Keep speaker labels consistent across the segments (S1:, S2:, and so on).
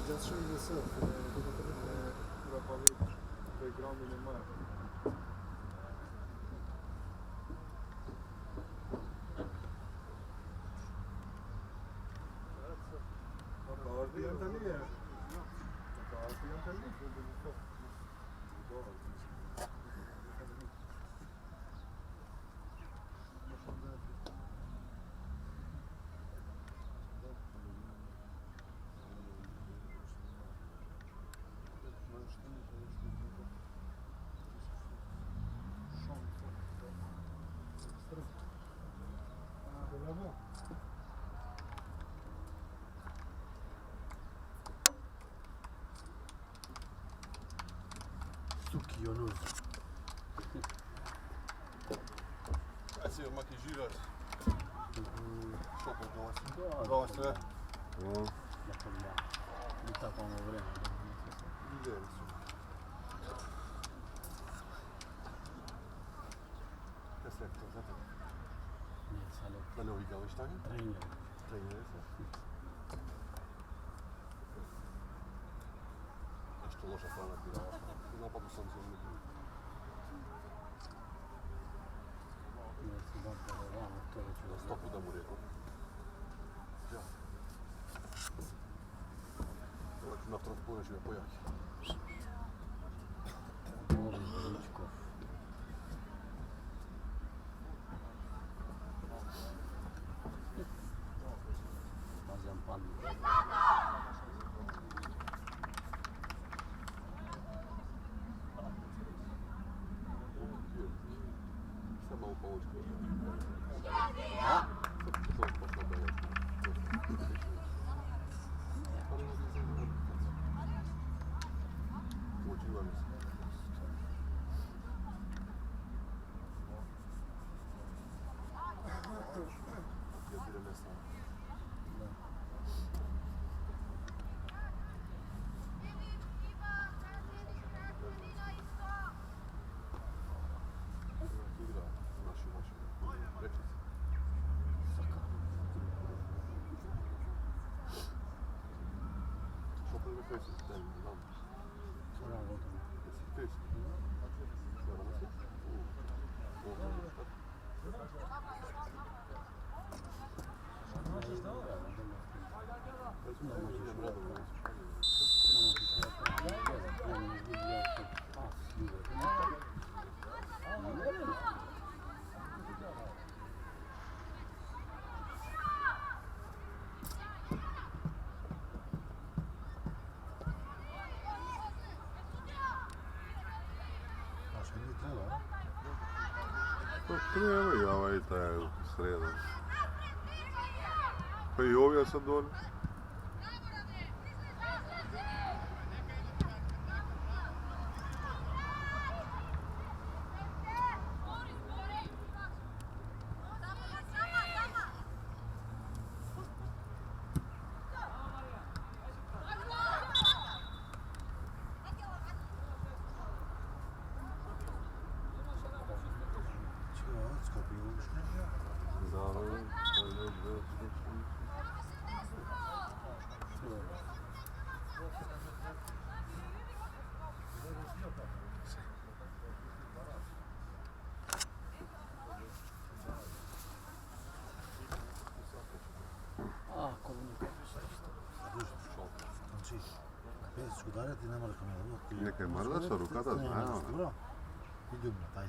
S1: Just show yourself. Background in the map.
S2: Sukionoz.
S3: Esse é uma que gira. Choco gosta.
S2: Mi sta con vreme.
S3: Diverso. Cassette, zato.
S2: Nie, sale.
S3: Da ne uvikałeś tak?
S2: Trener.
S3: Trener jest. Jeszcze loša strana bila. U napadu sam se umjetio.
S2: Ne si dobro vamo, to već
S3: Na stopu da mu rekao. Ja. Znači na transpore će me pojaki.
S2: Molim Ličkov. Mazam pannu.
S3: Sama u pomoćku.
S2: A?
S3: To je pošla beleška. Učiva mi se. Ja bile ne znam. Igra naši rečice. Što prvi fejsi? Ne znam.
S2: Sora gotovo.
S3: Jesi fejsi? Sada nas je?
S4: Treba i ovaj taj sreda. Pa i ovdje sad dole.
S1: Ударят и няма да камера.
S4: Нека мърда с руката, знаем.
S1: Добро. И дюбна, тай.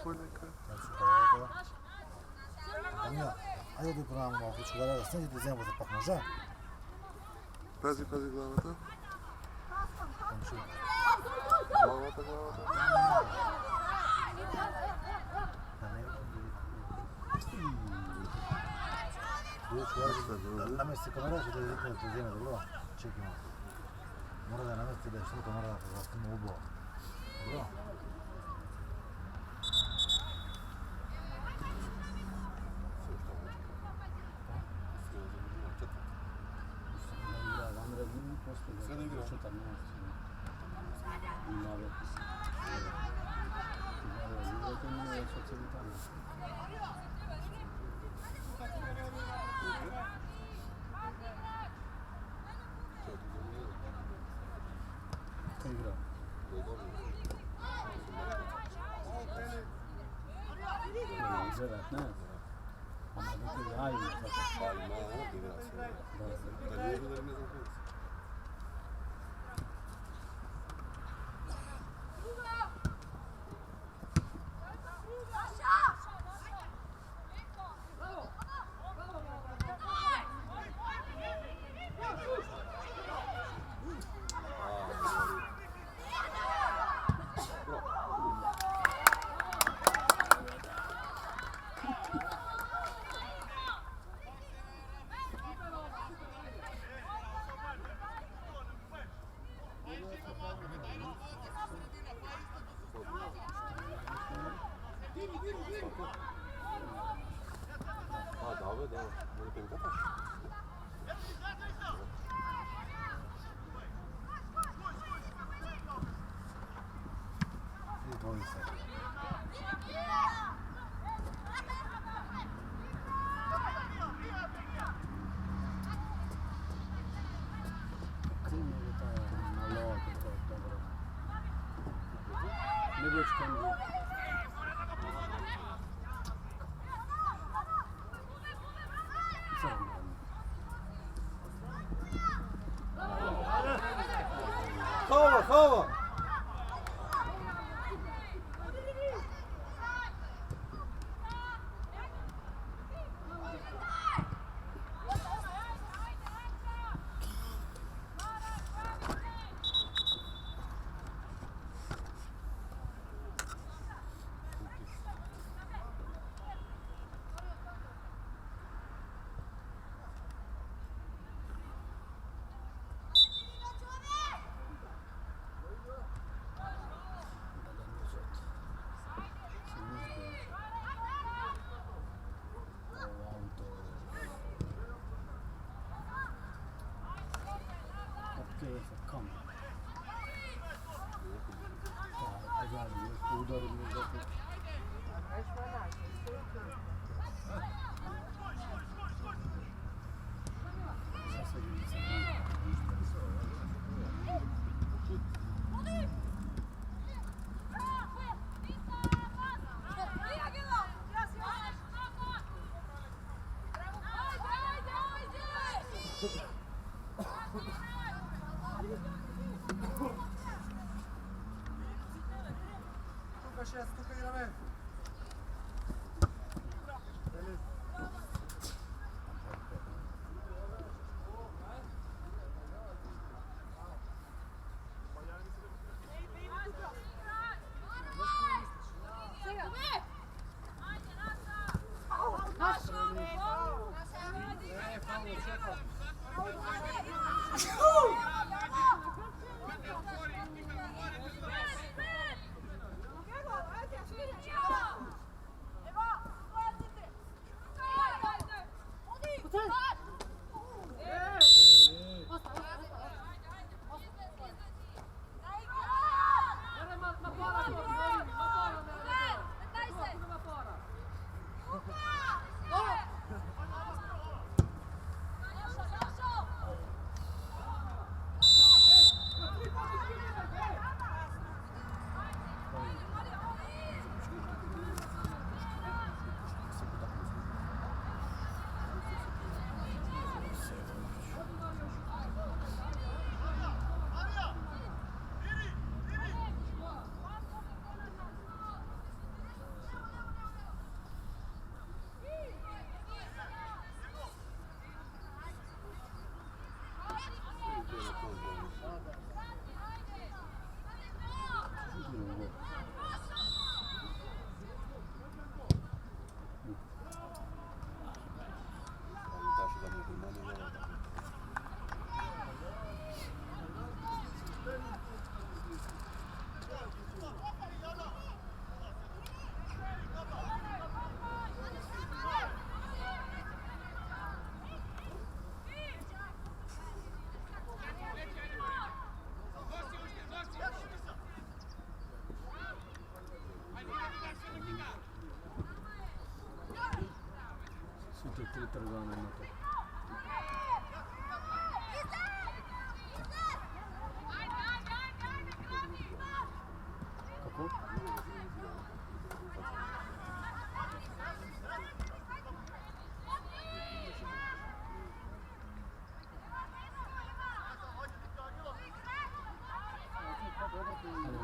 S4: Полека.
S1: Ами, айде да правим малко чугара да снеги да взема за пак ножа.
S4: Пази главата.
S1: Кончи.
S4: Главата.
S1: čuvara namesti kamera će da izvikne to zime, dobro? Čekimo. Mora da namesti da je što mora da zastimo ubo. Dobro?
S2: Sve da igra.
S1: Igra.
S2: Ne. Ama neki hayır.
S3: Ali ima ovdje igra se. Da ljudi da ne znam koji. Da, može pengataš?
S1: I boli se.
S2: Krimi je taj na lodu, to je dobro. Ne budeš kandidat.
S3: Hava, hava!
S2: Kom. Udarili zato.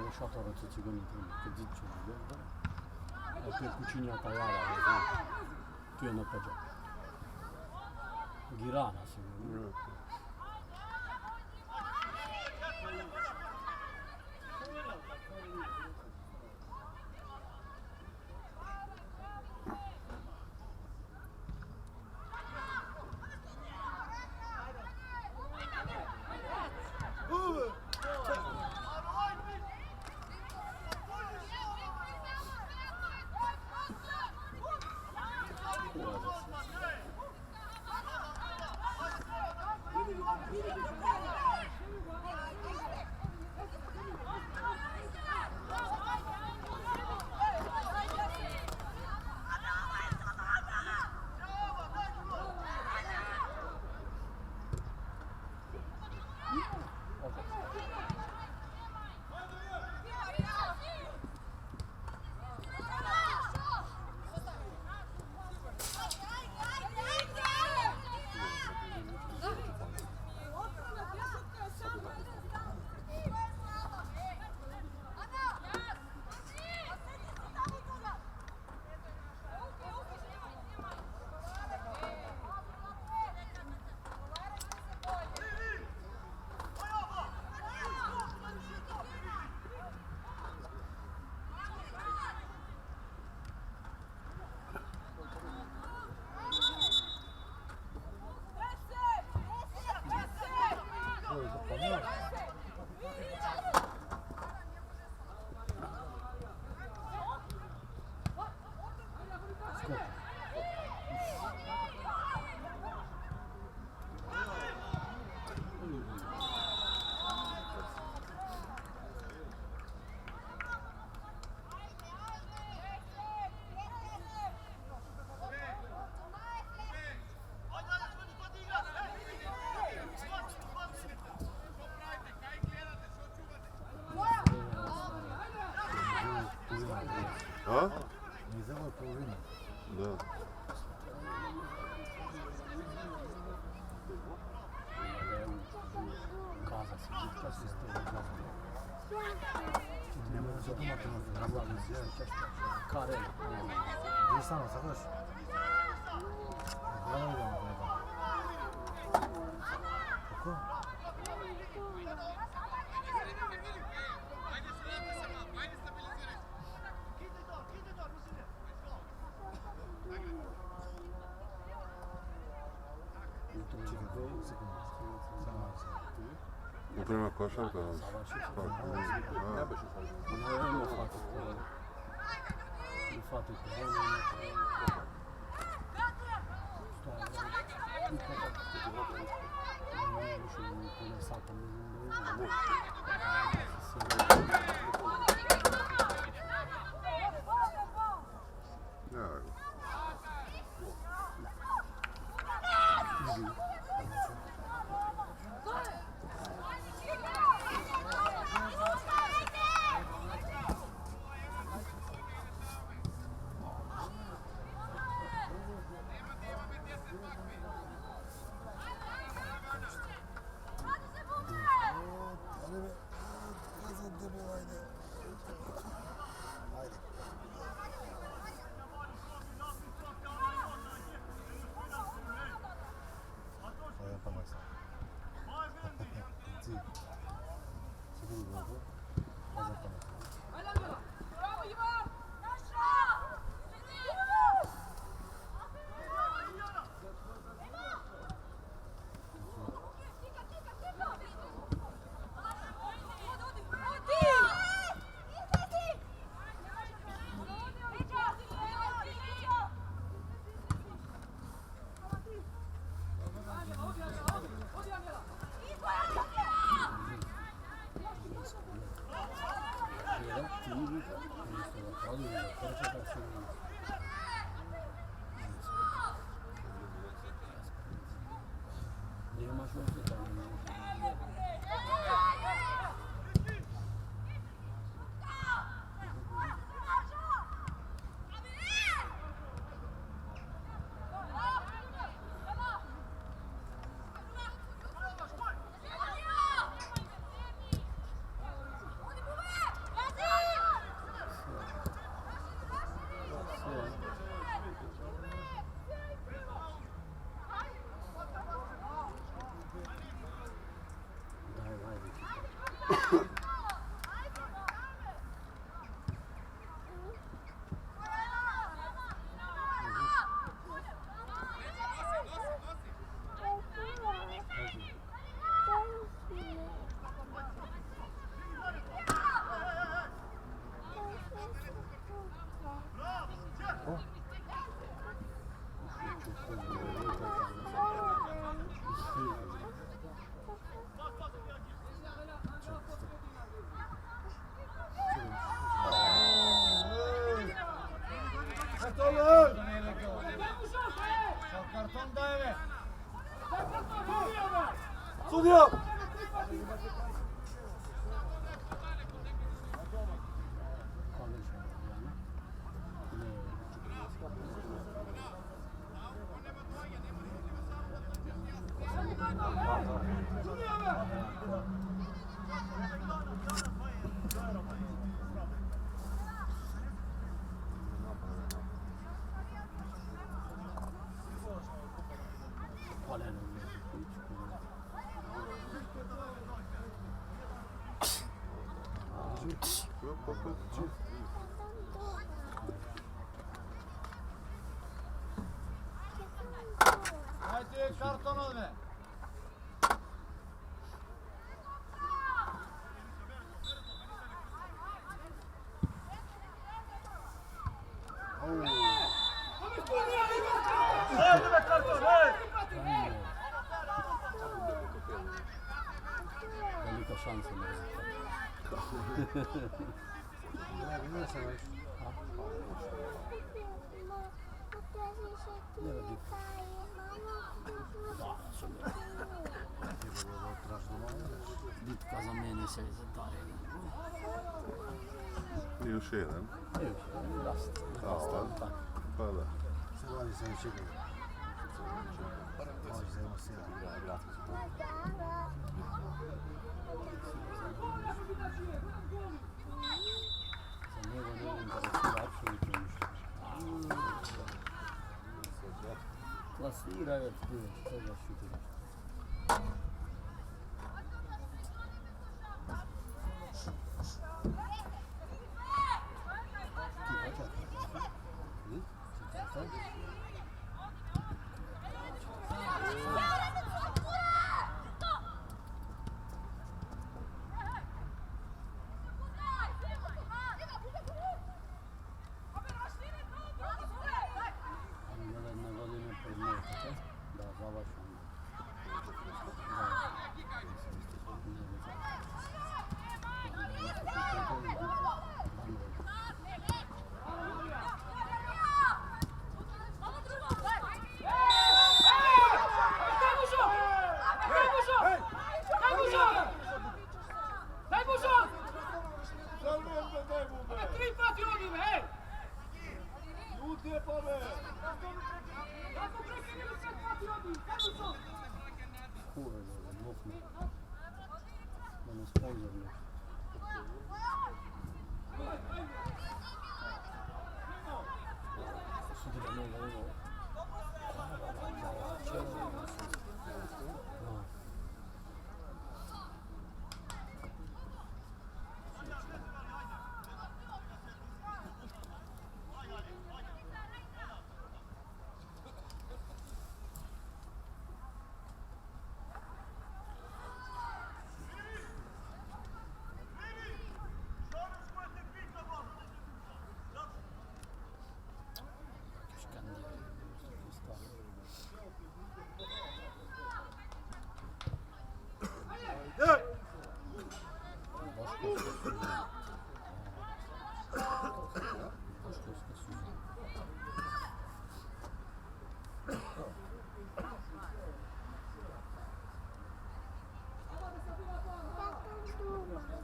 S2: lasciato la zozziconia che ziccio e per cucinata la tu hanno appoggiato Ghirana sicuro
S4: А?
S1: Не взяла половину.
S4: Да.
S2: casa si butta sistema
S1: Не можу задумати на роботу взяти.
S2: Карель.
S1: Ти сам захочеш? Голову йдемо на это. Тако?
S4: U prima košarka.
S3: Ne biš išao.
S2: Infatti
S1: Ajde, karton odme.
S2: Velika šansa na rezultat.
S1: Ne se već.
S2: Nema bitno. Bitka za mene se zatare.
S4: I još jedan.
S2: Rast. Tako.
S4: Pa da.
S1: Se radi se već igra. Može se imamo sjeda.
S2: Za njega ne interesira apsolutno ništa. Klasiraj od prije, što da šutiraš.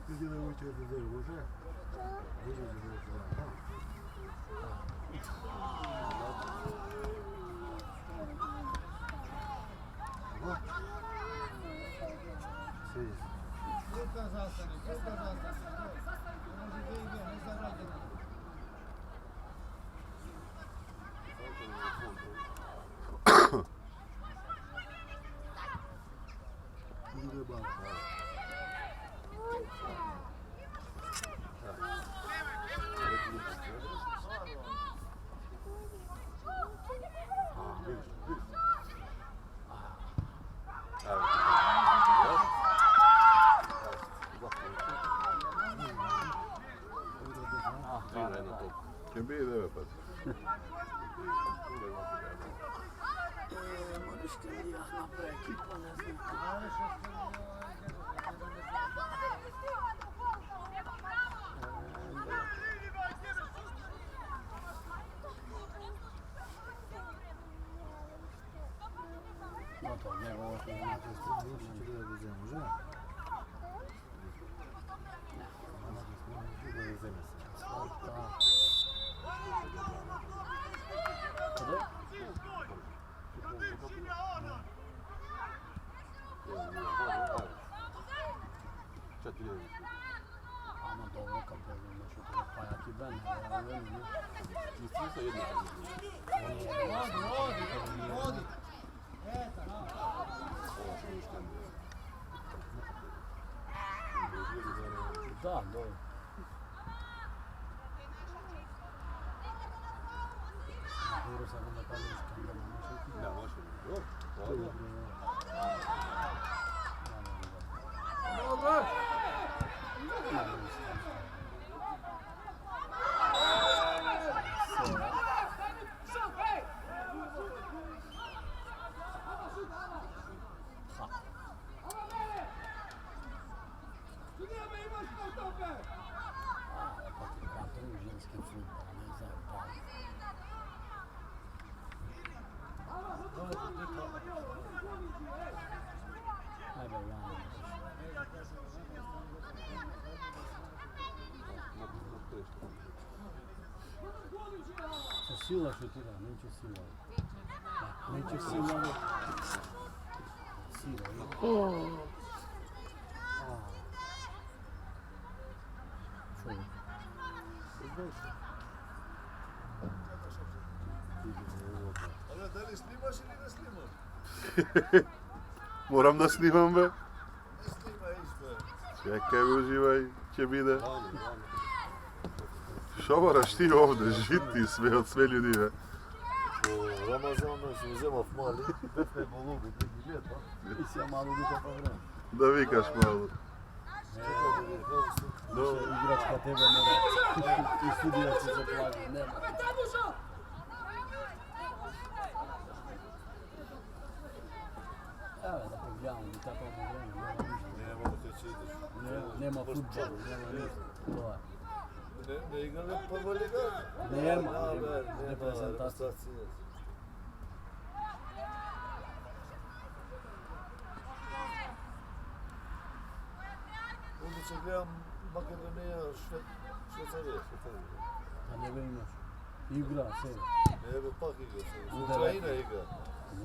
S1: Где вы выйти в дверь уже? Выйдете туда. Вот. Сидишь. Тут, пожалуйста, тут, пожалуйста. Можете идти, не забрать.
S4: Će biti 9 pa.
S2: No to njegovo što znači. Ama dobro kapıyor. Şu bayağı ki ben. Da, dobro. dobro sa rukometališkim, da ne može ti.
S3: Ne, može. Dobro,
S2: Dobro.
S3: dobro.
S2: Sila šutira, neće sila. Neće sila. Sila.
S5: Ale da li snimaš ili ne snimaš?
S4: Moram da snimam, be.
S5: Ne snimaj isto.
S4: Čekaj, uživaj, će bide.
S3: Rano, rano.
S4: Što moraš ti ovdje žiti sve od sve ljudi, be?
S5: Po Ramazanu se uzema mali, pepe bolubi, drugi lijepo.
S2: I si ja malo dugo po vremenu.
S4: Da vikaš malo.
S5: Čekaj da vidim, kako su.
S2: Više igračka tebe mora. I studija će se plaći. Nema. Evo da pogledamo, mi tako vremena, nema ništa.
S5: Nema da će ideš.
S2: Nema futbol, nema ništa. To je.
S5: Ne igrali prva liga?
S2: Nema,
S5: Nema
S2: reprezentacija.
S5: reprezentacije. Uliče gledam Makedonija, Šveicarija.
S2: A ne imaš. Igra se.
S5: Ebe pak igra.
S2: U
S5: Ukrajina igra.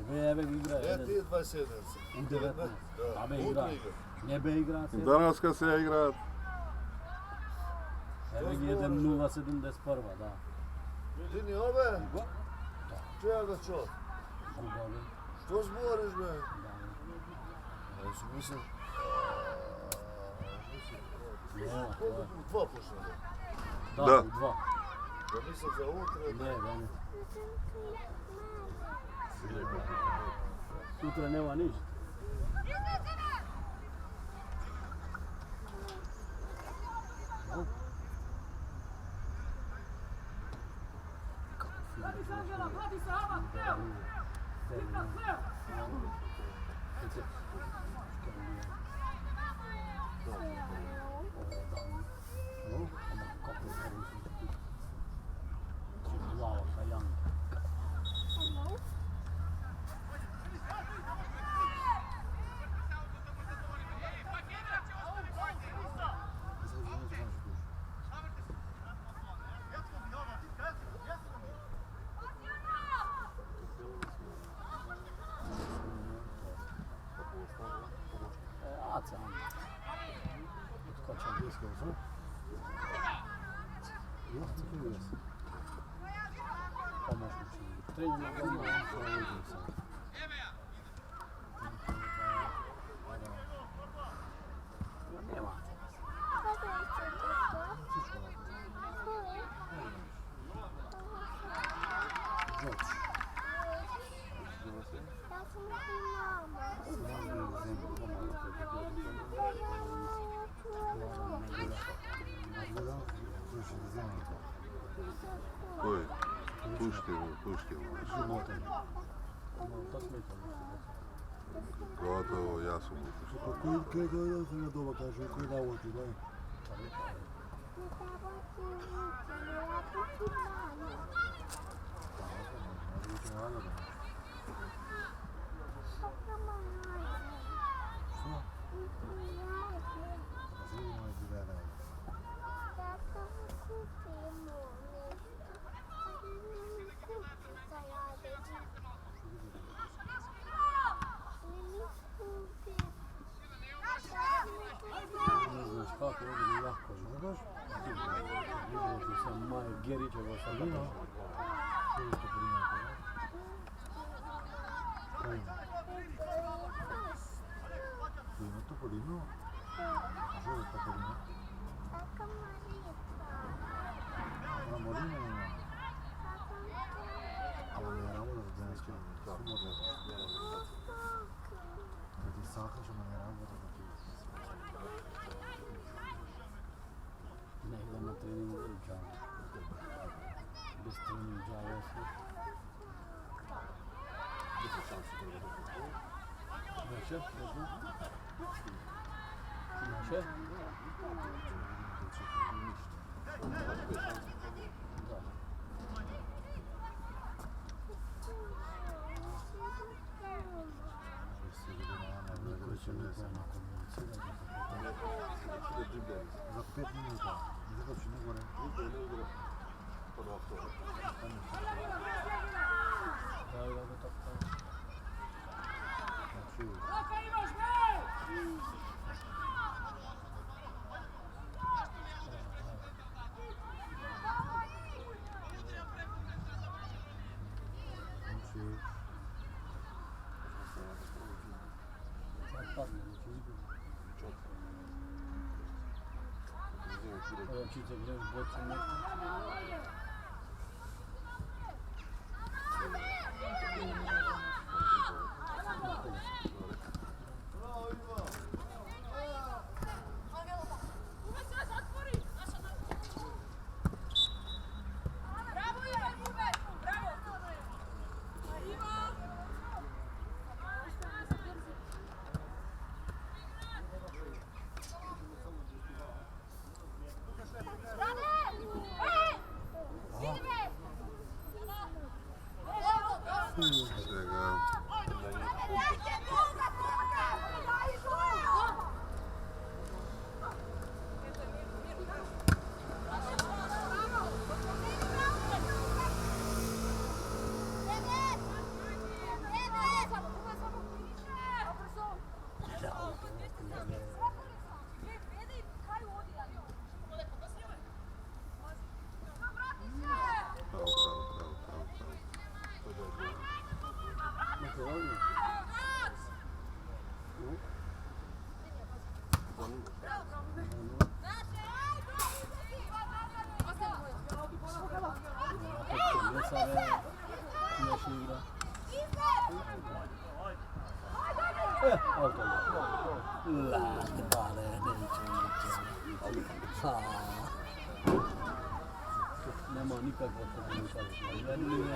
S2: Nebe igra.
S5: Ja ti je 27.
S2: U 19.
S5: Da,
S2: Abe igra.
S5: utra igra.
S2: Nebe igra se.
S4: Danas kad se ja igrat,
S2: Evo 1-0-71, da.
S5: Dini ove? Čeja ga čo?
S2: Futboli.
S5: Što zboriš me?
S2: Da.
S5: Ja si mislim...
S2: Nema, to
S5: Koliko
S2: je.
S5: u 2 pošle?
S2: Da,
S4: Da.
S2: u 2.
S5: Da mislim za utra.
S2: Ne, da ne. Sutra nema ništa.
S4: koji? Puškin. Gotovo, ja sam upušten.
S1: Kaj da se na doba kaže, koji da uvoti, daj.
S2: Gerićevo sa
S1: Polino. Koji ste Polino? Ima to Polino? Že je to Polino? Ona Molina nema.
S2: čao. Bez treninga, jasno.
S3: Gdje su šanse da ga dobro?
S2: Neće? Ne znam. Neće? Da. Niko će nikome komunicirati.
S1: Za 5 minuta. Zato ću ne gore.
S2: Da ga tako.
S1: Znači,
S2: Sad padne, neće vidjeti. Evo čice greš bocu neku.
S4: Svega. Nema nikakva komunikacija. Jedni drugi.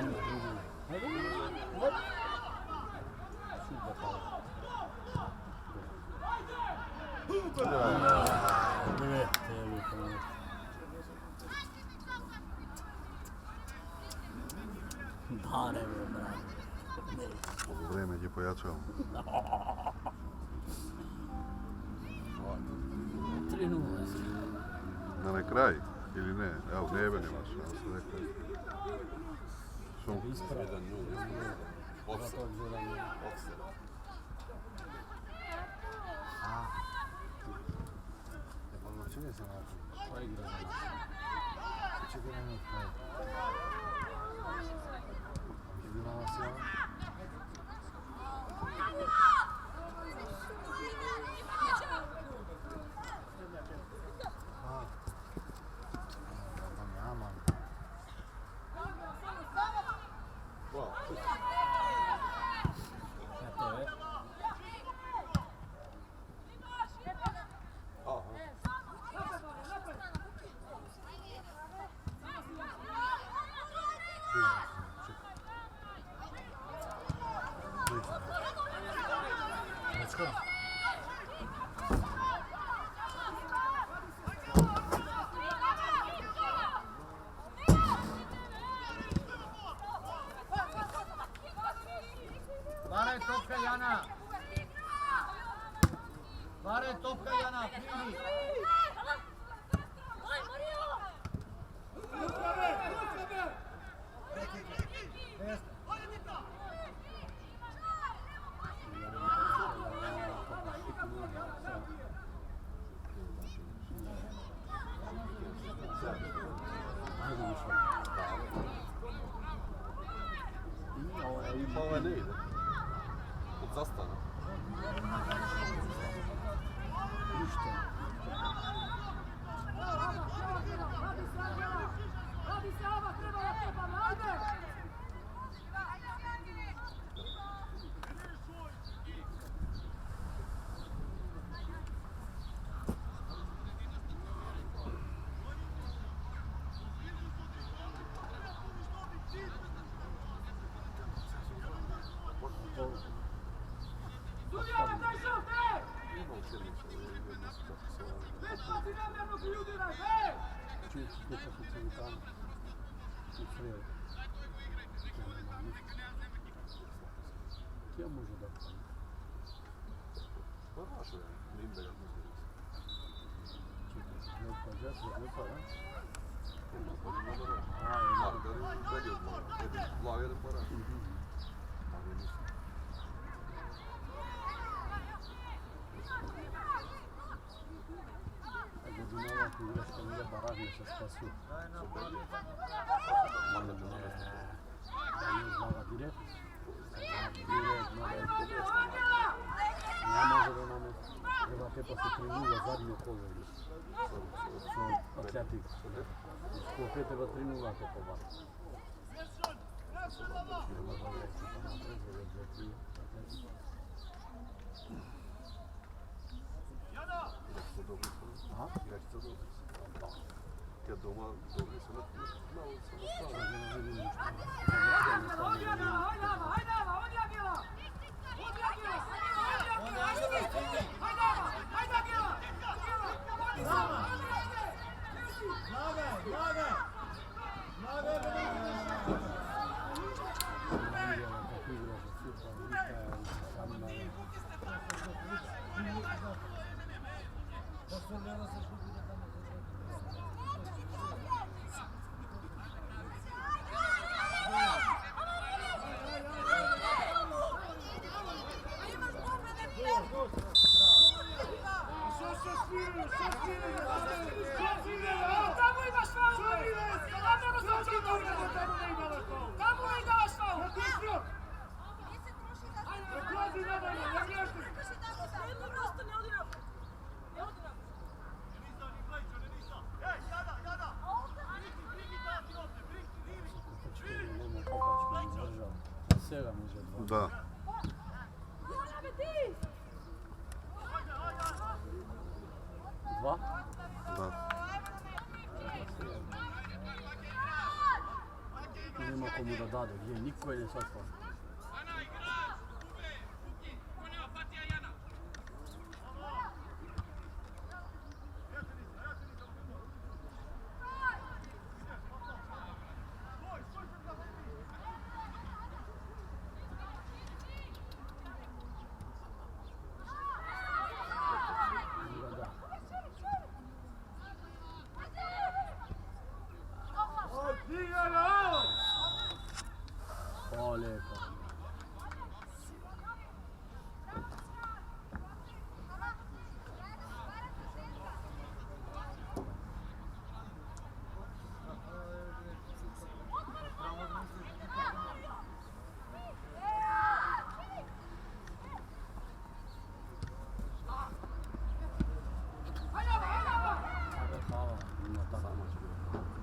S4: What? Vrijeme gdje pojačavamo.
S2: 3:0.
S4: Na onaj kraj ili ne? Evo, nebe nemaš, ja sam rekao. Šum.
S1: odlučili se na to.
S2: Pa igra za nas.
S1: Čekaj na njih. Bila vas je ovo? Varaj topka Jana! Varaj topka Jana, primi!
S3: I pa ovaj ne ide. Od zastane.
S2: чують слухати цивікам і фрили. Я можу дати.
S3: Хорошо, Ліндер, як
S2: Не впадеться, не впаде.
S3: Лагерем пора.
S2: Годинова іграшка не барагнися спасу. Я не знала директ. Не може да нам треба те па се тренува задно коло. Со атлетик. Скопе треба тренувате по вас.
S3: Тя дома добре се
S2: Сега може два.
S4: Da.
S2: Два?
S4: Da.
S2: Нема кому да даде, гдje никој не саква. О, леко.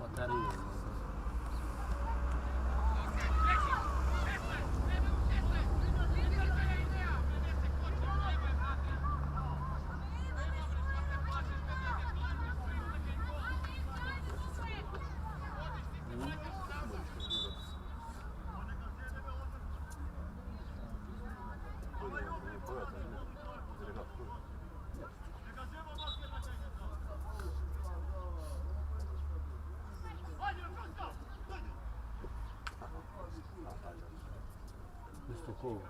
S2: Батарея. Isto kolo.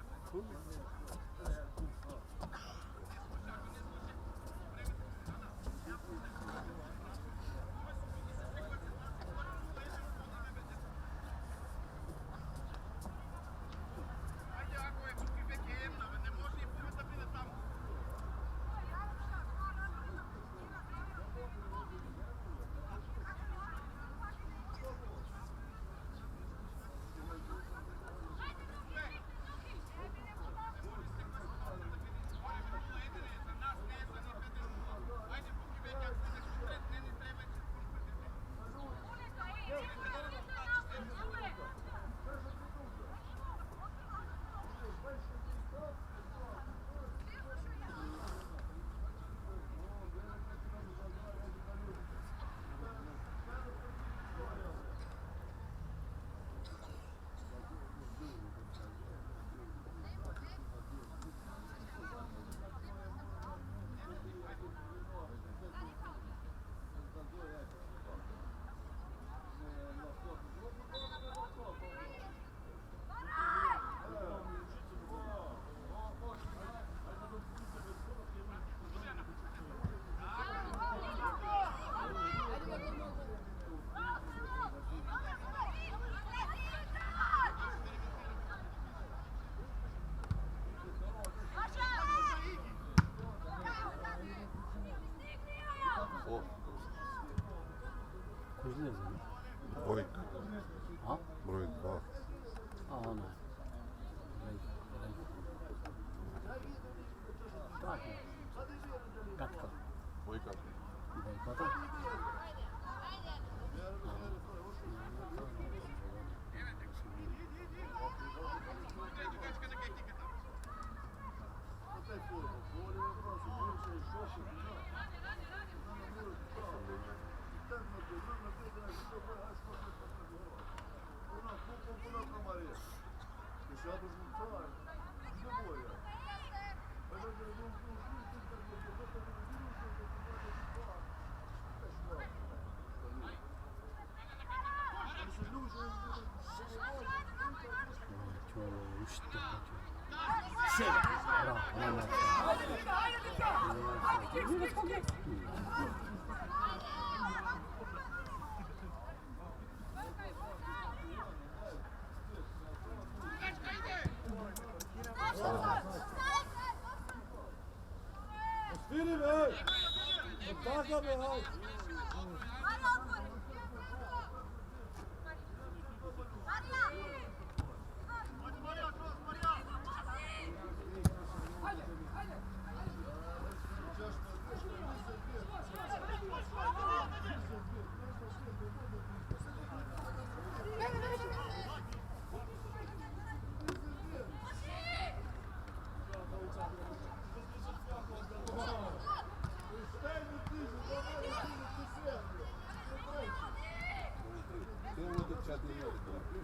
S2: To železa, ne?
S4: Dvojka,
S2: A?
S4: broj 2.
S2: A ona. Tak je. Gatka.
S3: Dvojka.
S2: Dvojka, tak?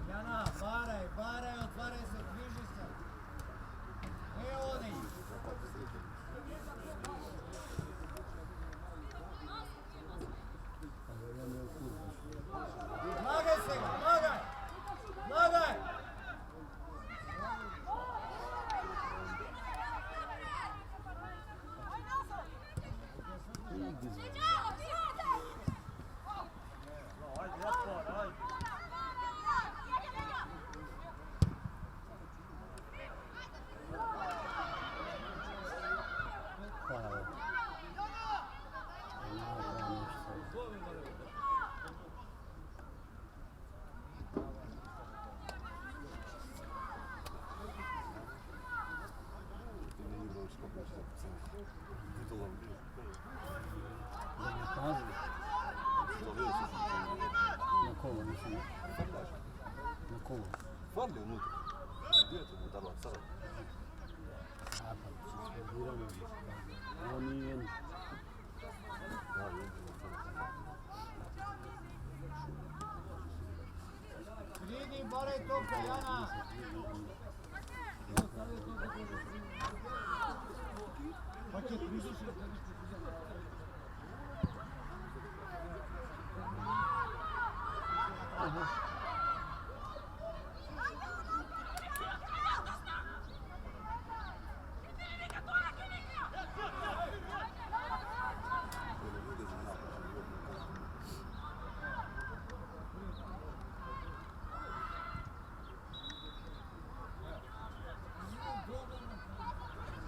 S1: Jana, baraj, otvaraj se, križi se. Ne oni. Lagaj se ga, lagaj! Lagaj!
S2: На коло, mislim. Na kolo.
S3: Farli unutra. Gdje je to mu dalo sada?
S2: A pa, suspendirano. Ovo nije ni.
S1: Vidi, baraj toka, Jana! Paket, križi se,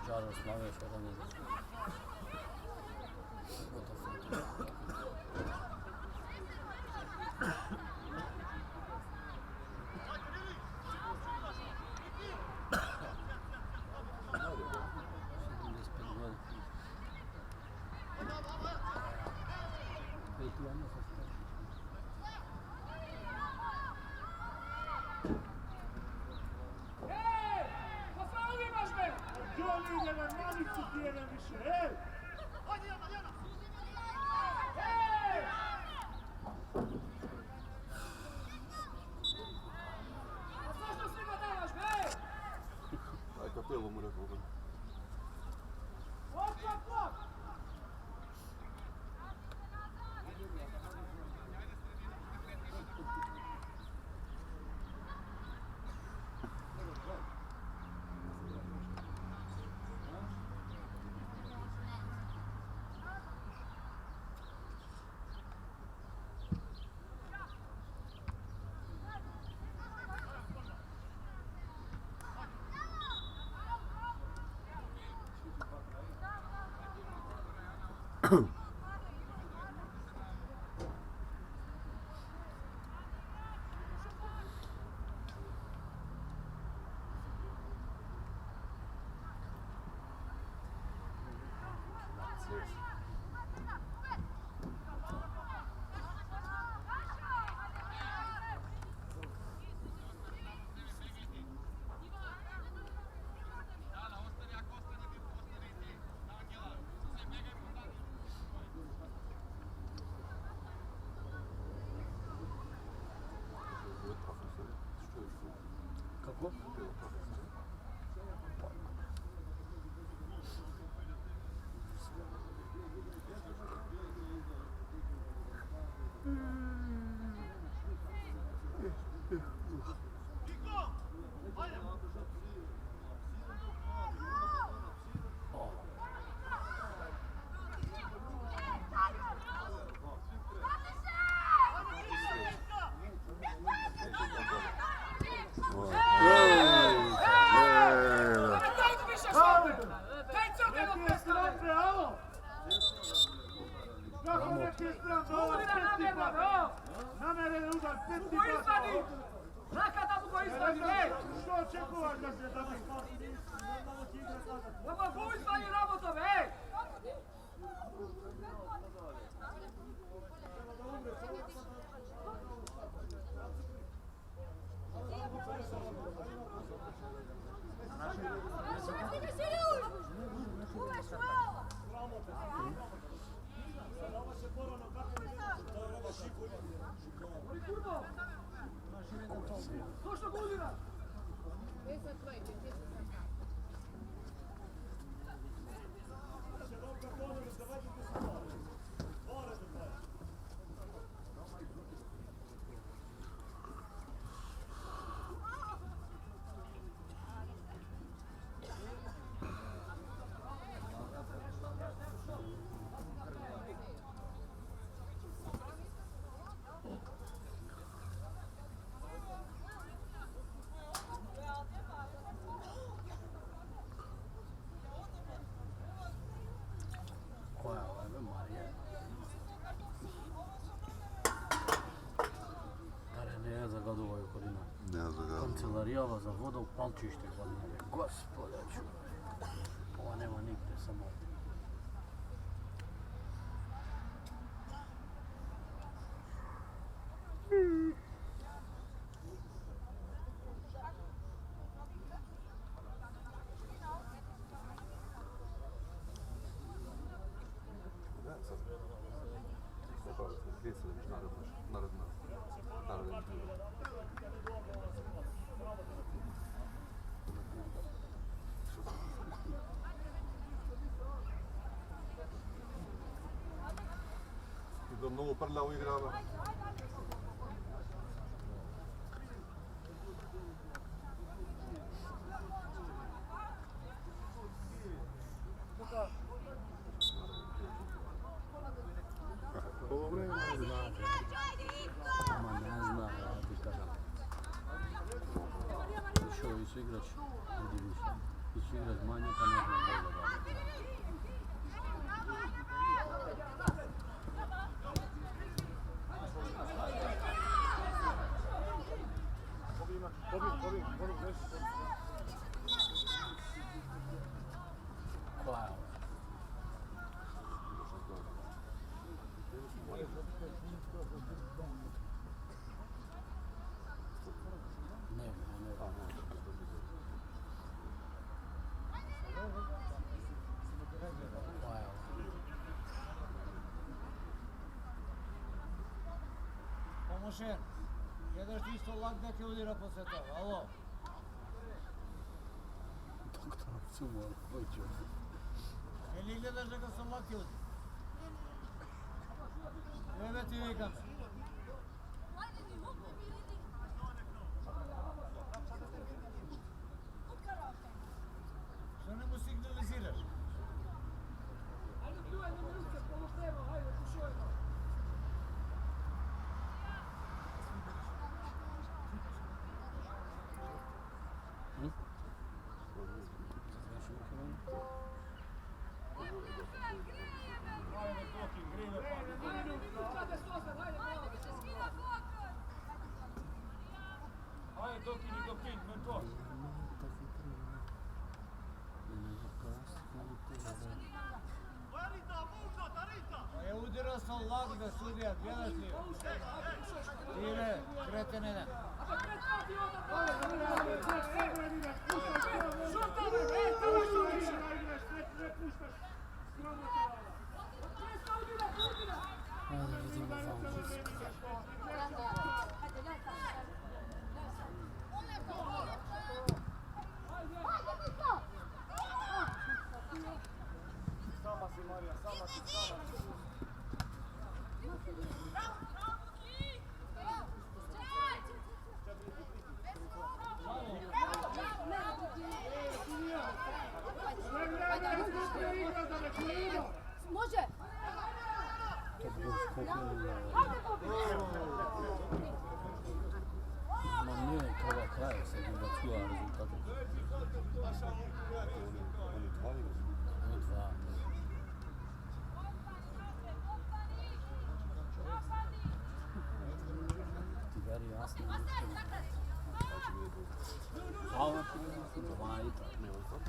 S2: Čaro Slaveš, jedan je.
S3: Aj kapelu mu rekao.
S2: Kako? Загадуваю коріна.
S4: Не загадував.
S2: Канцеларіява завода в Палчиšte zanimljivo. Gospode čuvaj. Ova nema nigde samo ovdje.
S3: Gdje se vidiš narodna I da mnogo prljavo igrava.
S4: Ovo vreme
S2: Ma ne znam, ja ti kažem. Išao i su igrač, vidi više. I su igrač manje, pa ne znam da ga radi. Koja je ovo?
S6: Pomošen, gledaš ti isto lak da te udira posle toga, alo?
S2: Doktor, sumo, hoću.
S6: Ili gledaš da ga sam lak te udira? Ebe ti vikam. Što ne mu signaliziraš?
S2: Hajde,
S6: Sudija, gledaš li? Ile, kretene ne.
S2: Ajde vidimo Vaučarska.
S7: Može!
S2: To bi skopili. Ma nije toga kraja, sad je da čuva rezultate.
S3: Oni dva ili?
S2: Oni dva. Ti veri jasno. Hvala ti, dva i tako.
S3: Ne, on sad.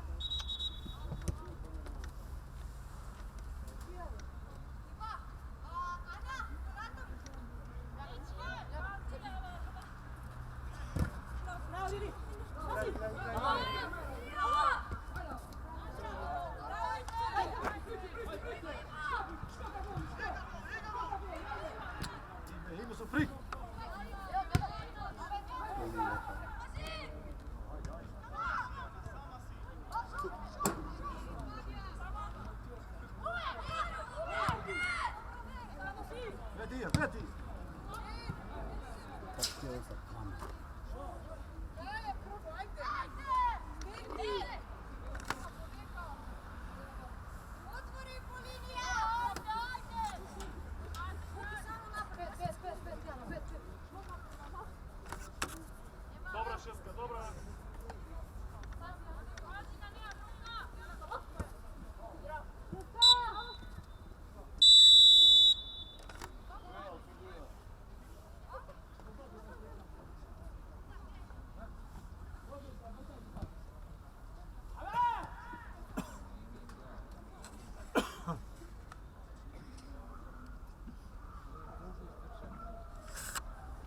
S2: Htio sa kamerom.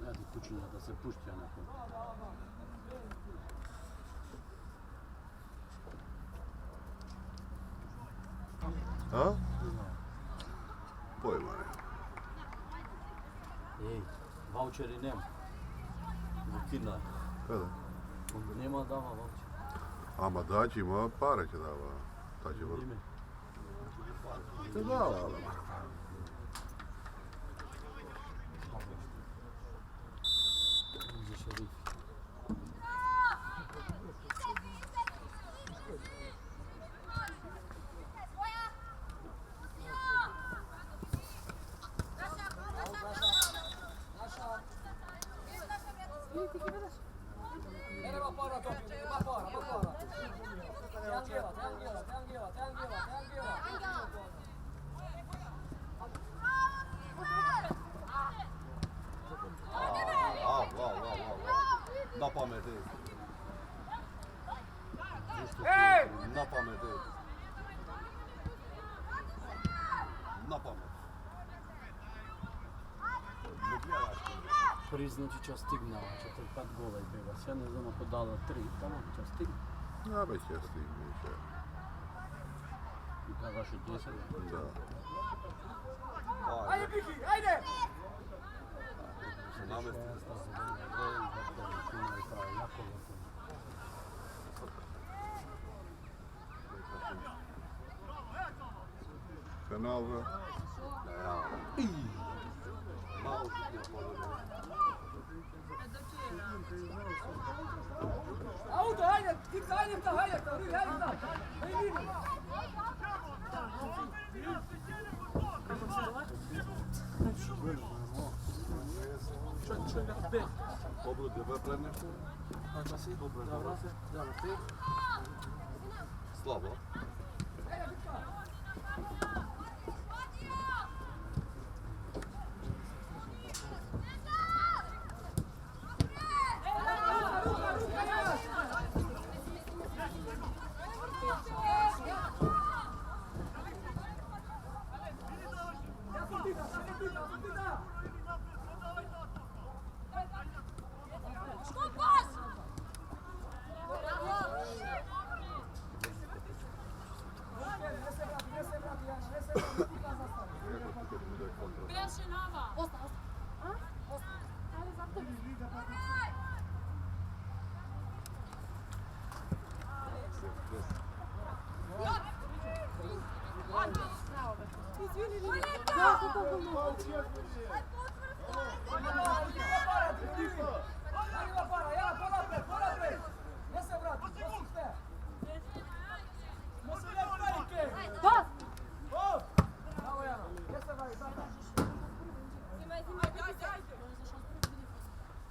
S2: Ja ti kućinja da se pušća nakon.
S4: A? Pojma ne.
S2: Ej, voucheri nema. Kina.
S4: Kada?
S2: Onda nema dava voucher.
S4: Ama daći ima pare će dava. Ta će vrlo.
S2: Ime.
S4: Te dava, ali.
S2: Za šerif.
S6: Nema para to, ima para. Te angela.
S3: Na pamet, ej.
S6: Ej!
S3: Na pamet, ej. Na pamet. Ne gledaš.
S2: Priznaći će stignala 4-5 gola i bega. Sve ne znam ako dala 3, tamo će stignati.
S4: Ja već ja stignu će.
S2: I kada še 10.
S4: Da.
S6: Ajde Biki, ajde!
S3: Se namesti.
S4: Penal, bro.
S3: Malo šutnja pogledaj.
S6: Auto, ajde! Kika, ajde tam! Ajde tam!
S3: Dobro, тебе пред нещо? Слабо.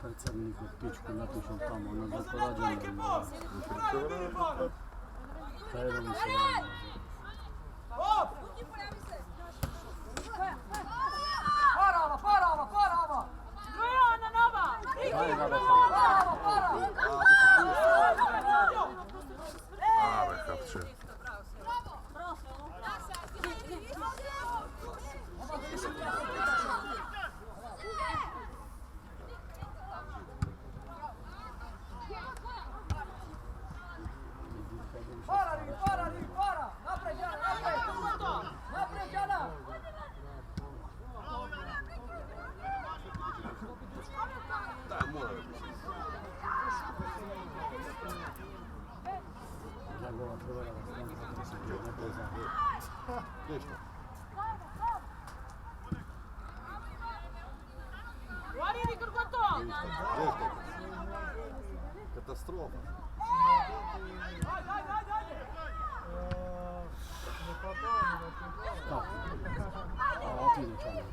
S2: Predsjednik u pičku napišao tamo, ono zakorađeno. Kaj mi se radi?
S6: Parava!
S2: Daj, nada
S4: Ale kapče.
S6: Para! Napred, Jana!
S3: Da, mora da
S2: Njegova treba da vas ne pozna.
S3: Ništa. Ništa. Katastrofa.
S2: Kako? A otiđe čamo.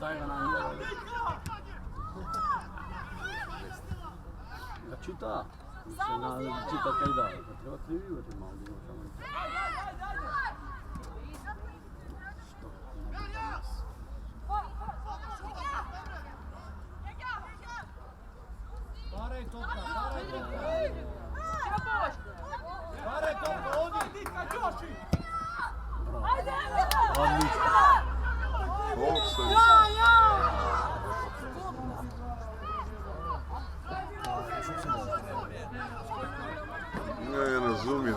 S2: Daj ga nam njega. Ga čita. Čita kaj daje. Treba krivivati malo.
S6: Paraj topka, odi!
S4: Offside. Не разумije.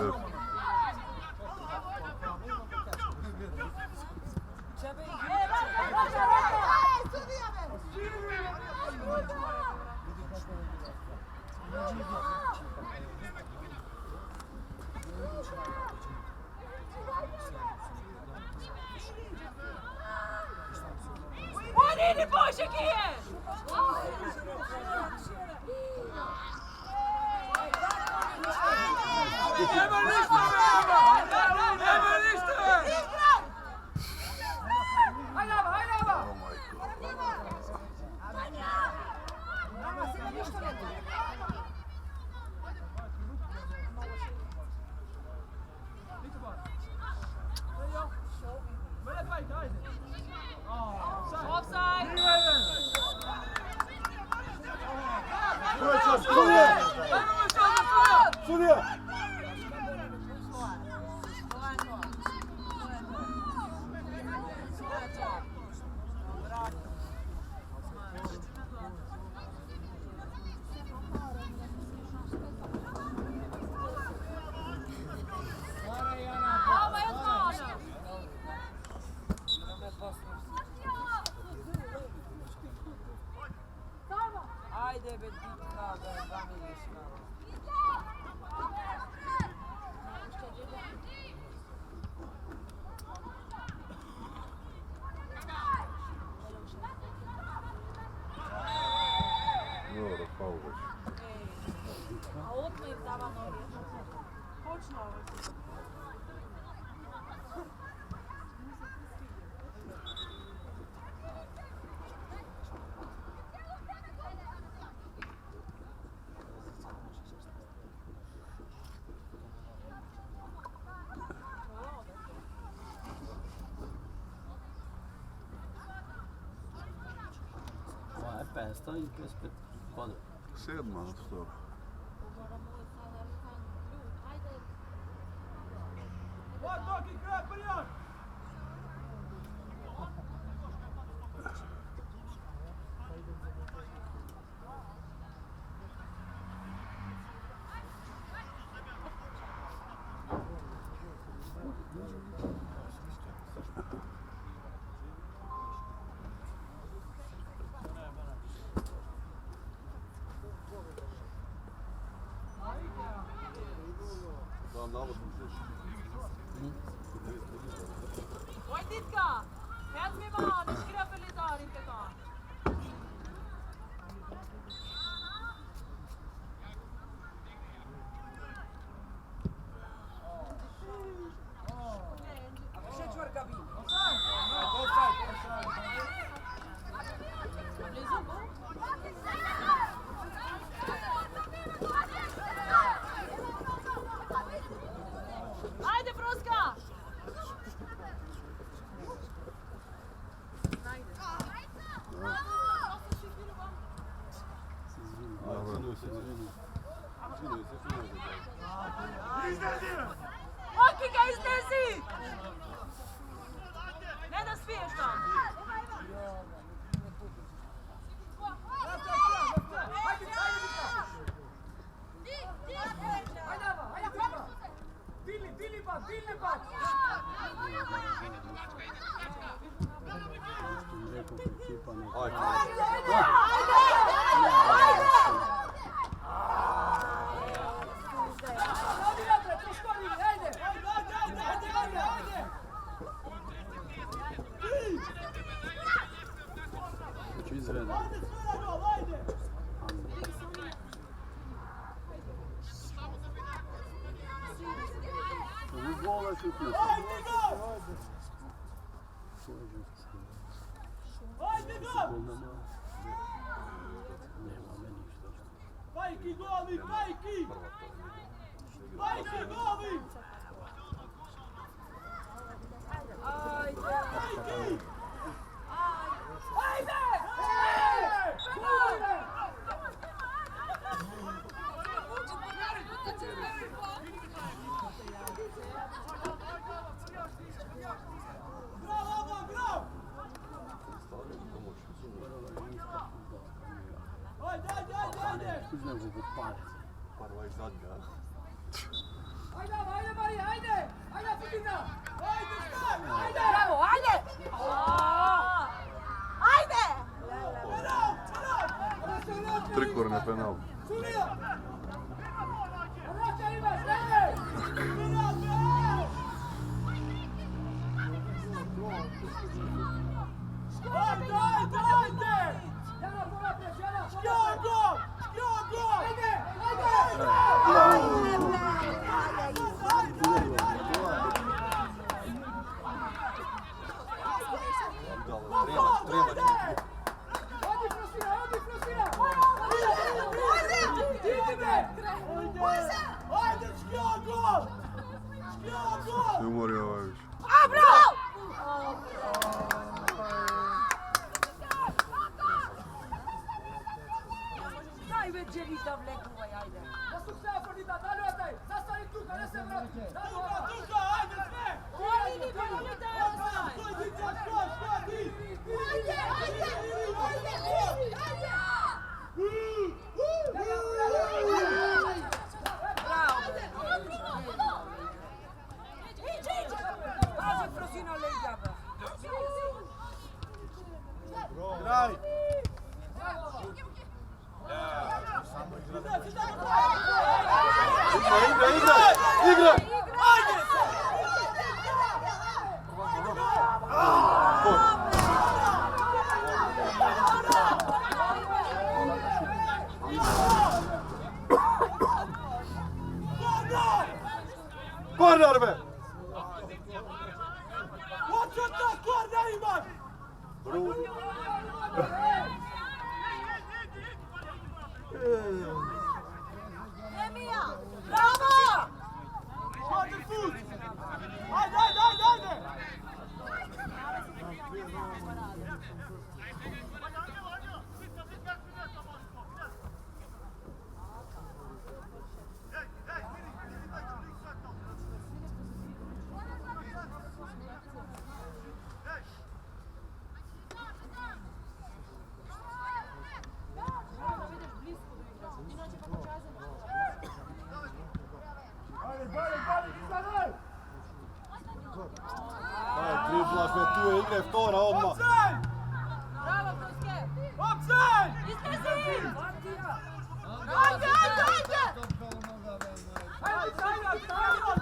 S7: Oni Bože, ki je! Nema ništa, nema ništa! Hajde, Ajde, Betica, da zamiriš malo.
S4: Dobro, faul već.
S7: A odmah im dava noge. Počne ovo.
S2: Ova je pesta i spet pada.
S4: 7. skoro.
S3: Там наvodno sliš.
S7: Oj, Ditka! Hem med barn, du skräpper lite här inte då. Ajde, Fruska! Oki ga iznesi! Ne da smiješ tam!
S2: Znači izreda. Ovo gola ću uključiti. Nema meni što.
S6: Majki govi, majki! Majki govi! Majki! Ajde! Bravo, bravo! Ajde, ajde, ajde, ajde!
S2: Uzmem ga u pare.
S3: Prva i zadnja.
S6: Ajde, ajde, Marija, ajde! Ajde, Putina! Ajde, stan! Ajde!
S7: Bravo, ajde! Ajde!
S6: Penal, penal!
S4: Trikorne penal.
S6: Sunija! Vraća imaš, ajde! Penal, penal! Ajde, ajde, ajde! Jana, povratneš, Jana! Škjogo! Škjogo! Ajde, ajde!
S3: Treba će.
S6: Odi, Frosina, odi, Frosina! Idi me! Ajde, Škjogo! Škjogo!
S4: Ne umori ovaj više.
S7: A, bravo! Najveće vida vlekuvaj, ajde.
S6: Nasuk se, Afrodita, dalje otaj! Zastani tuka, ne se vrati! Tuka, tuka, ajde, sve!
S7: Idi, volite, ostaj!
S6: Skoj, Dica, skoj, skoj, ti!
S7: Ajde, ajde! Ajde, ajde! Pazi, Frosino, leđa, bro.
S3: Graj! Igra! Korner be!
S6: Očeta, korner imaš!
S7: Emija! Bravo!
S6: Ajde, fut! Ajde, ajde, ajde, ajde!
S3: Driblaš me tu je igre, vtora odmah.
S6: Offside!
S7: Bravo, Fruske!
S6: Offside!
S7: Iznesi! Ajde, ajde, ajde!
S6: Ajde, ajde, ajde!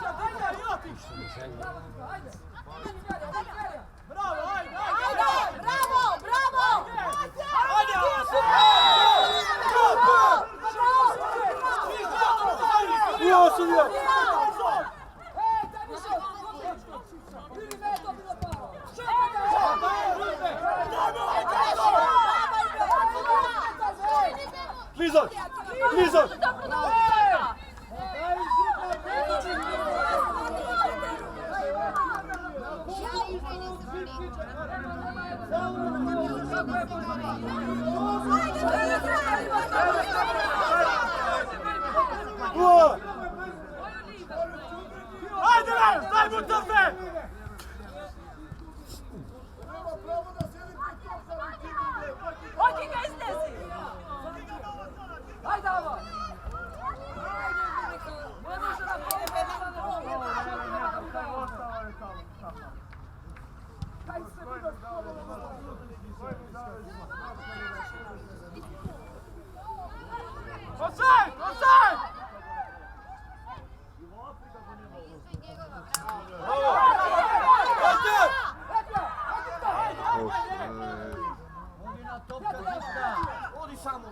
S6: Daj mu trfe!
S7: Oki ga iznesi!
S6: Hajde, ovo!
S7: Ne može da pojede na novo.
S6: Offside! Offside!
S2: Odi samo.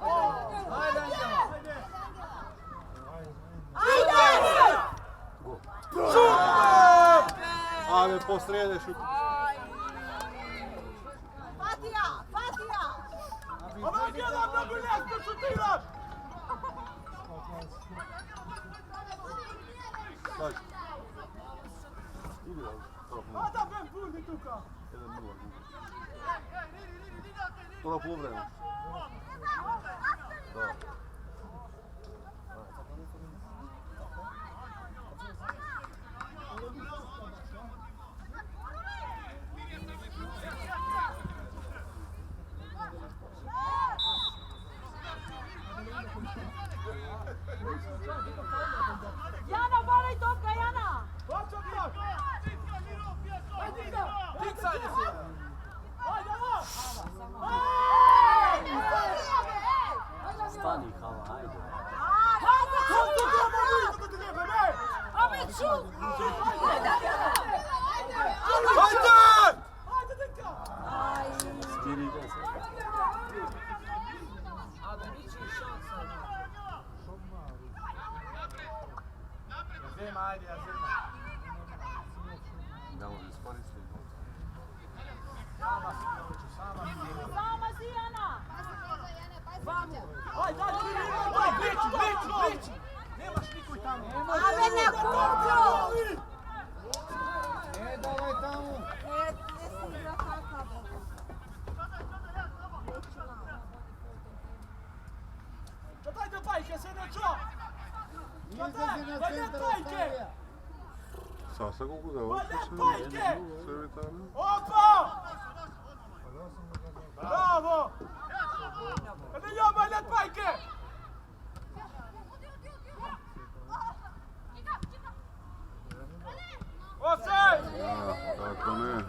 S3: Ajde, posrijede šut.
S7: Fatija! Fatija!
S6: Ono djela mnogo ljepše šutiraš!
S3: Daj. Idi,
S6: A da ben pundi tuka!
S3: 1-0. To na poluvremenu. Da.
S7: Jana, varaj topka, Jana!
S6: Hoću brak! Hajde ga! Tiksajde se! Hajde, ovo!
S2: Stani, Hava, ajde.
S6: Kako treba biti kod tebe, ne?
S7: Ahmet, šut!
S6: Hajde! Hajde, dika!
S2: Skiri ga se.
S3: Da može iskoristiti.
S7: Sama si, Jana!
S6: Hajde, daj, bići! Nemaš nikuj tamo!
S7: Ave na kuću!
S1: E, davaj tamo.
S7: Ne si igra takav.
S6: Da dajte bajke, se ne čuo!
S1: Izlazi na
S6: Valja
S1: centar
S6: bajke!
S1: Ostavija.
S4: Sasa kako da
S6: Valja
S4: otiče
S6: bajke!
S4: sve Vitalija?
S6: Opa! Bravo! Kada ja valjat bajke! Osej!
S4: Kako ne?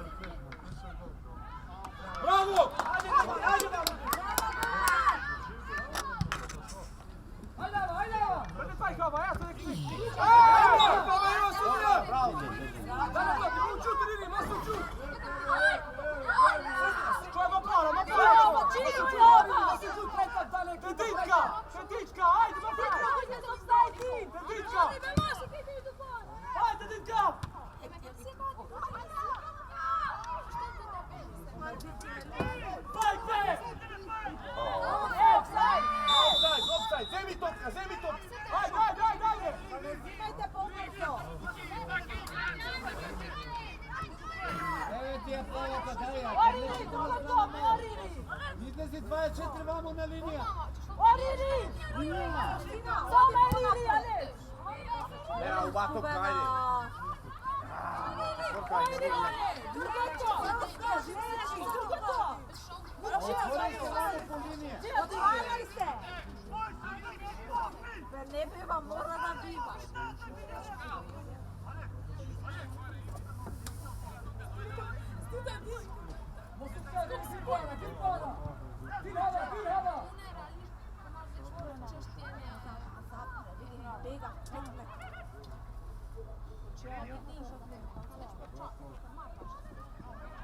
S6: Bravo! Ajde, ajde! Ajde, bajka, ja sam neki... Evo, sudija! Bravo! Čujemo para, ma para! Tetička! Tetička, ajde, ma para! Tetička! Ajde, tetička! Bajke! Offside! Zemi topka! Ajde!
S7: Imajte pomoglo!
S1: Evo ti je plavaka, Darija.
S7: Oriri, dobro to, Oriri!
S1: Izlazi 24 vamo na linija.
S7: Oriri! Samo Oriri, Alex!
S3: Nema u batok, ajde.
S7: Oriri, Alex! Drugato! Drugato!
S1: Otvori se vamo po linije.
S7: Otvaraj se! Ne biva, mora da biva.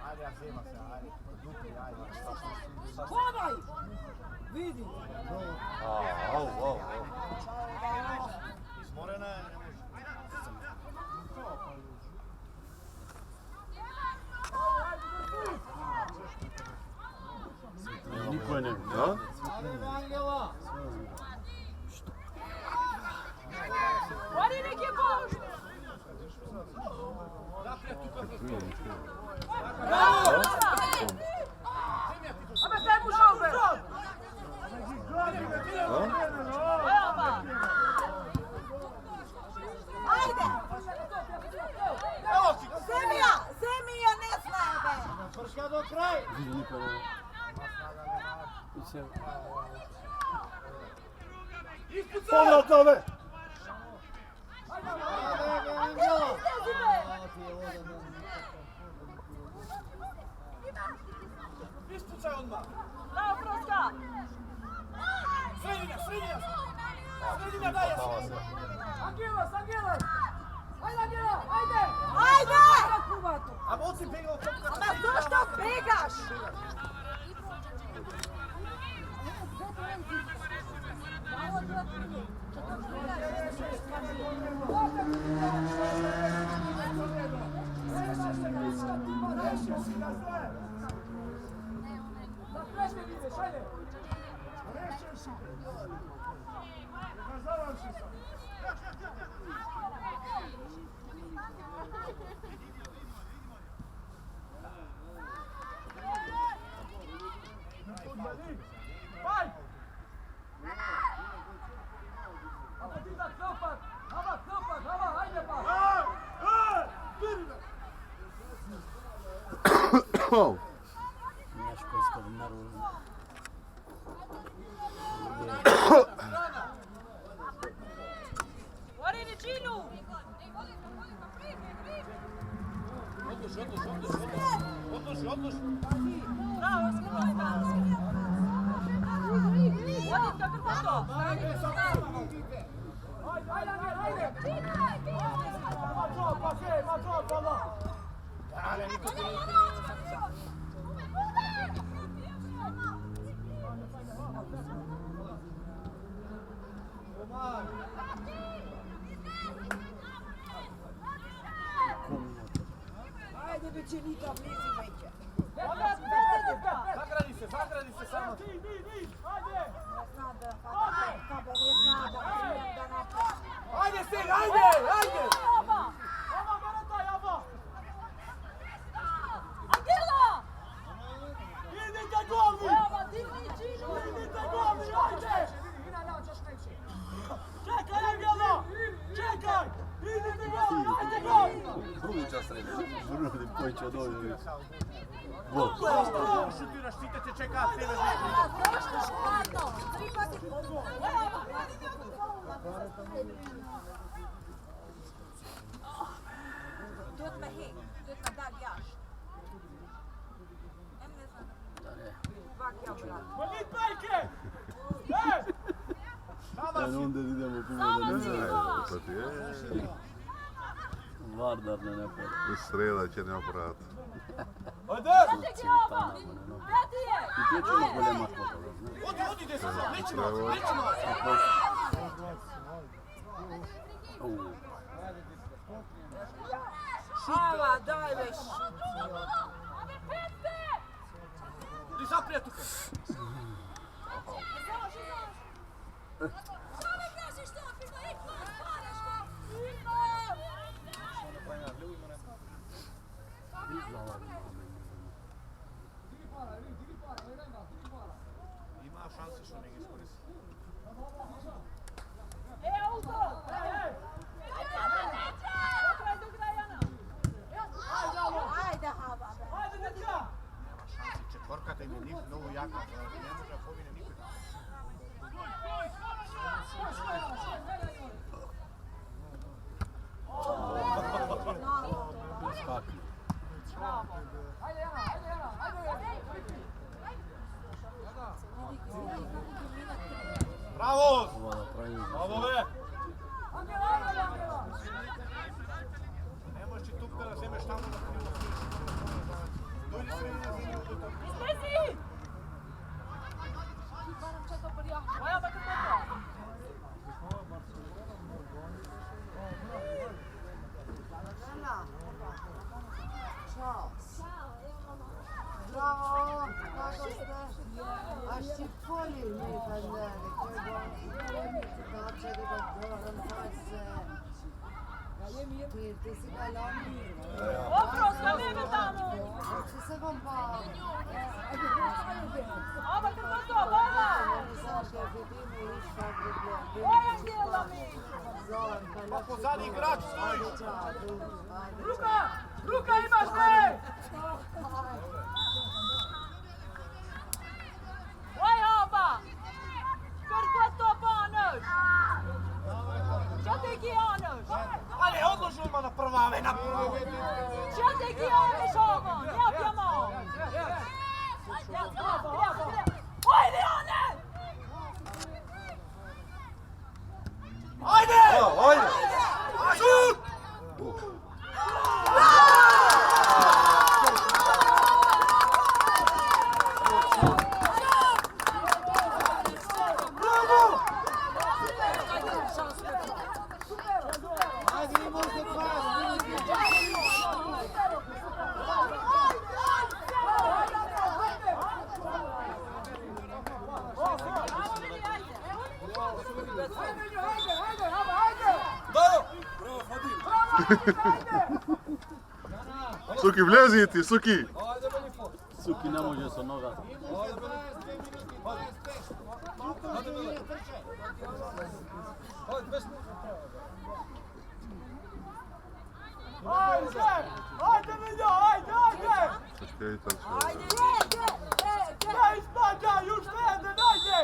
S3: Ajde, ja zima se, ajde. Dupli, ajde.
S6: Hodaj! Vidi!
S3: Au. Izmorena je, ne može.
S2: Niko je ne vidi.
S4: Da?
S1: Ali Angela.
S7: Oriri, ki je boš! Bravo! Ama sen bu şovbe! Haydi!
S6: Evo,
S2: Vidi niko ne... I se...
S5: Povrat ove!
S6: Ispucaj odmah!
S7: Bravo, Proska!
S6: Sredinja daje! Angelos! Ajde, Angela! Ajde!
S7: Ajde!
S6: A moci pegao kopka!
S7: Ma zašto begaš?
S2: Neškolska naružna.
S7: Ori Vičinu! Bravo, Skrvojka! Vodit ga Krvato!
S6: Ajde, Bečenika, blizi veće! Zagradi se samo! Ajde, Stig, ajde!
S7: Angela!
S6: Idite govi!
S7: Evo, digni Činu!
S6: Idite govi, ajde! Čekaj, Angela! Čekaj! Idite govi, ajde govi!
S3: Brudića sredi.
S2: Brudi, koji će od ovdje.
S6: Šutiraš, ti te čeka, sebe
S7: Zašto šladno? Doet me heen. Doet me daar juist. En met een bak jouw blad.
S6: Ma niet pijken! Hé!
S2: Onda idemo tu
S7: Samo
S2: da ne
S7: si
S2: znam.
S7: gola.
S4: Pa ti je,
S2: Vardar ne napada.
S4: sreda će ne oprati.
S6: Hadi!
S7: Brate Glava! Brate je!
S2: I ti ćemo golema fotogra, znaš.
S6: Odi, gdje se sad, nećemo, nećemo!
S7: Ava, daj već!
S6: Ti zaprijed tukaj! Ima šanse što ne iskoristi.
S7: Auto! Pokraj do Grajana! Ajde, Hava!
S6: Ajde, dečka!
S1: Četvorkata im je mnogo jaka, ne može da pobine nikada.
S2: Skakne.
S6: Ajde, Jana, ajde, Jana, ajde! Bravo!
S2: Ova da pravi za
S6: Bravo,
S2: sve.
S6: ve! Angela, ajde, Angela! Ne možeš ti tukta da zemeš tamo na krivo. Dojdi srednje zemlje do tamo.
S7: Izlezi! Moja baka toto!
S8: Ćao. Bravo, kako ste? A si poli mi bandere, znači da govorim se. Ti si ga lomir.
S7: Oproska, nema tamo!
S8: Ti se vam bavim.
S7: Ova kako to, Lola! Oj, Angela mi!
S6: Pa pozadi igrač stojiš!
S8: Ajde,
S6: Ruka! Ruka imaš, ne!
S7: Ci attacchiamo, Shomo! Andiamo! Oj, Leone!
S3: Ajde! Šut!
S8: Ajde, imate pas.
S4: Suki, vlezi ti, Suki!
S2: Suki ne može sa noga.
S6: Ajde, Miljo, ajde!
S4: Sačekaj, tam se...
S6: Ne ispada, još jedan, ajde!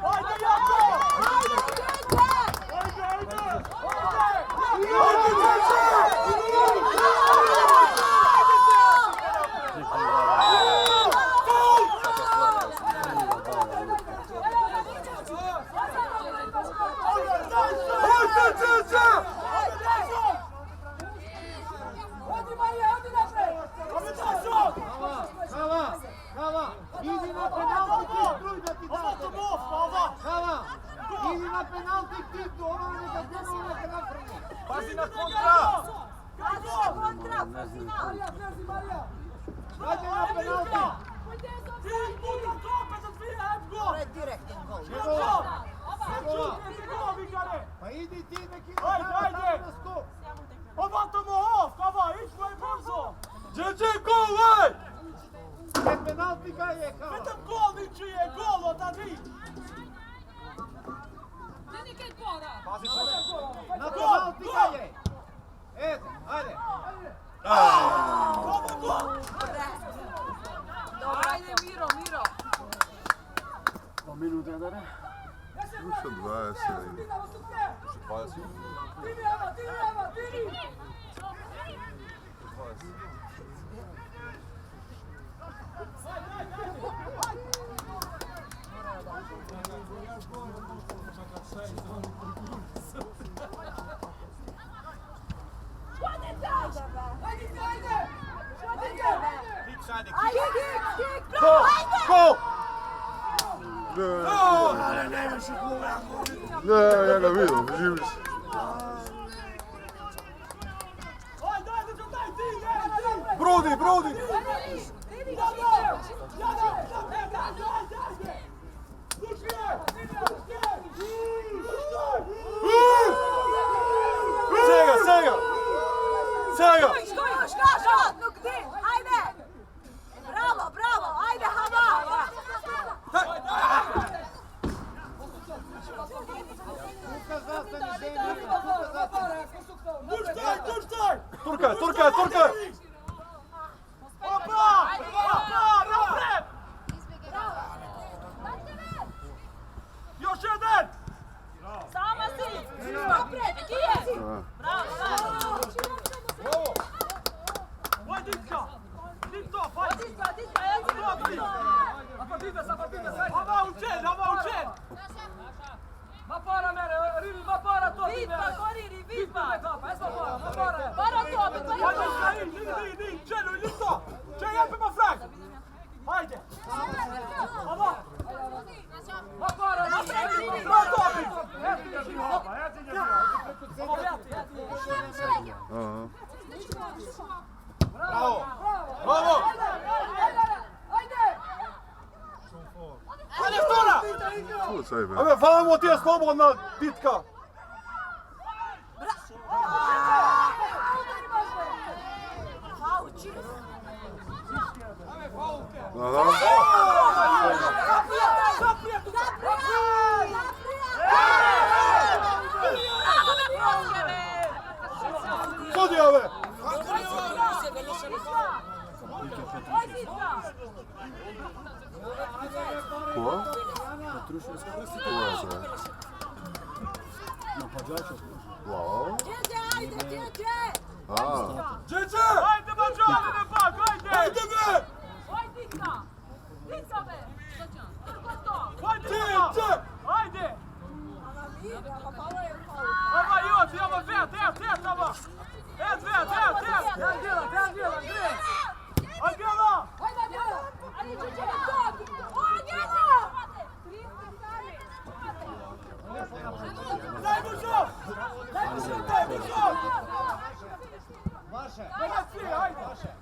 S6: Ajde, Jako! Ajde!
S8: Hava, idi na penalti kick, drugi da ti da. Hava, idi na penalti kick, ono neka djelo neka naprni.
S6: Pazi na kontra!
S8: Ajde na penalti. Pa idi ti neki
S6: Ajde!
S8: na skok.
S6: Hvatamo off, kava, išlo je brzo! Gdje gol, ej!
S8: Ne penalti ga je Hava.
S6: Petam gol, niči je gol, odadi!
S8: Na penalti ga je. Eto, ajde.
S6: Ovo gol!
S7: Ajde, Miro!
S2: Pa minuta da ne?
S4: Više 20 ima.
S3: 20.
S4: Go! Ne, ja ga vidim, živi se.
S3: Brodi! Sega!
S7: Bravo, ajde, Hava!
S8: Kuka zastani zemlji, kuka zastani.
S6: Turštaj!
S3: Turka!
S6: Opa! Napred! Još jedan!
S7: Sama si! Napred, kije! Bravo!
S6: Oj, Ditka! Dito, fajt! Hava učen!
S7: Vidba, Goriri, vidba! Bara to,
S6: Idi, Čeno, idi to! Čeno, jepimo frag! Ajde! Hava!
S4: Aha.
S3: Bravo!
S6: Ajde, Stora!
S4: Pucaj be.
S3: Ajme, vamo ti je slobodna bitka! Sudijove!
S4: Ko?
S2: Petruševska.
S4: Ko je to?
S2: Na Pađačevsku.
S4: Wow.
S7: Ajde,
S6: Džiđe! Ajde, mađo, ajde, bak, ajde! Ajde, bre!
S7: Ajde, Ditka! Ditka, be!
S6: Džiđe! Ajde! Ava, Joci, ava, vet, ava! Vet! Angela!
S7: Ajde, Džiđe! Angela!
S6: Daj mu šov!
S8: Vaše.
S6: Ajde, svi, ajde!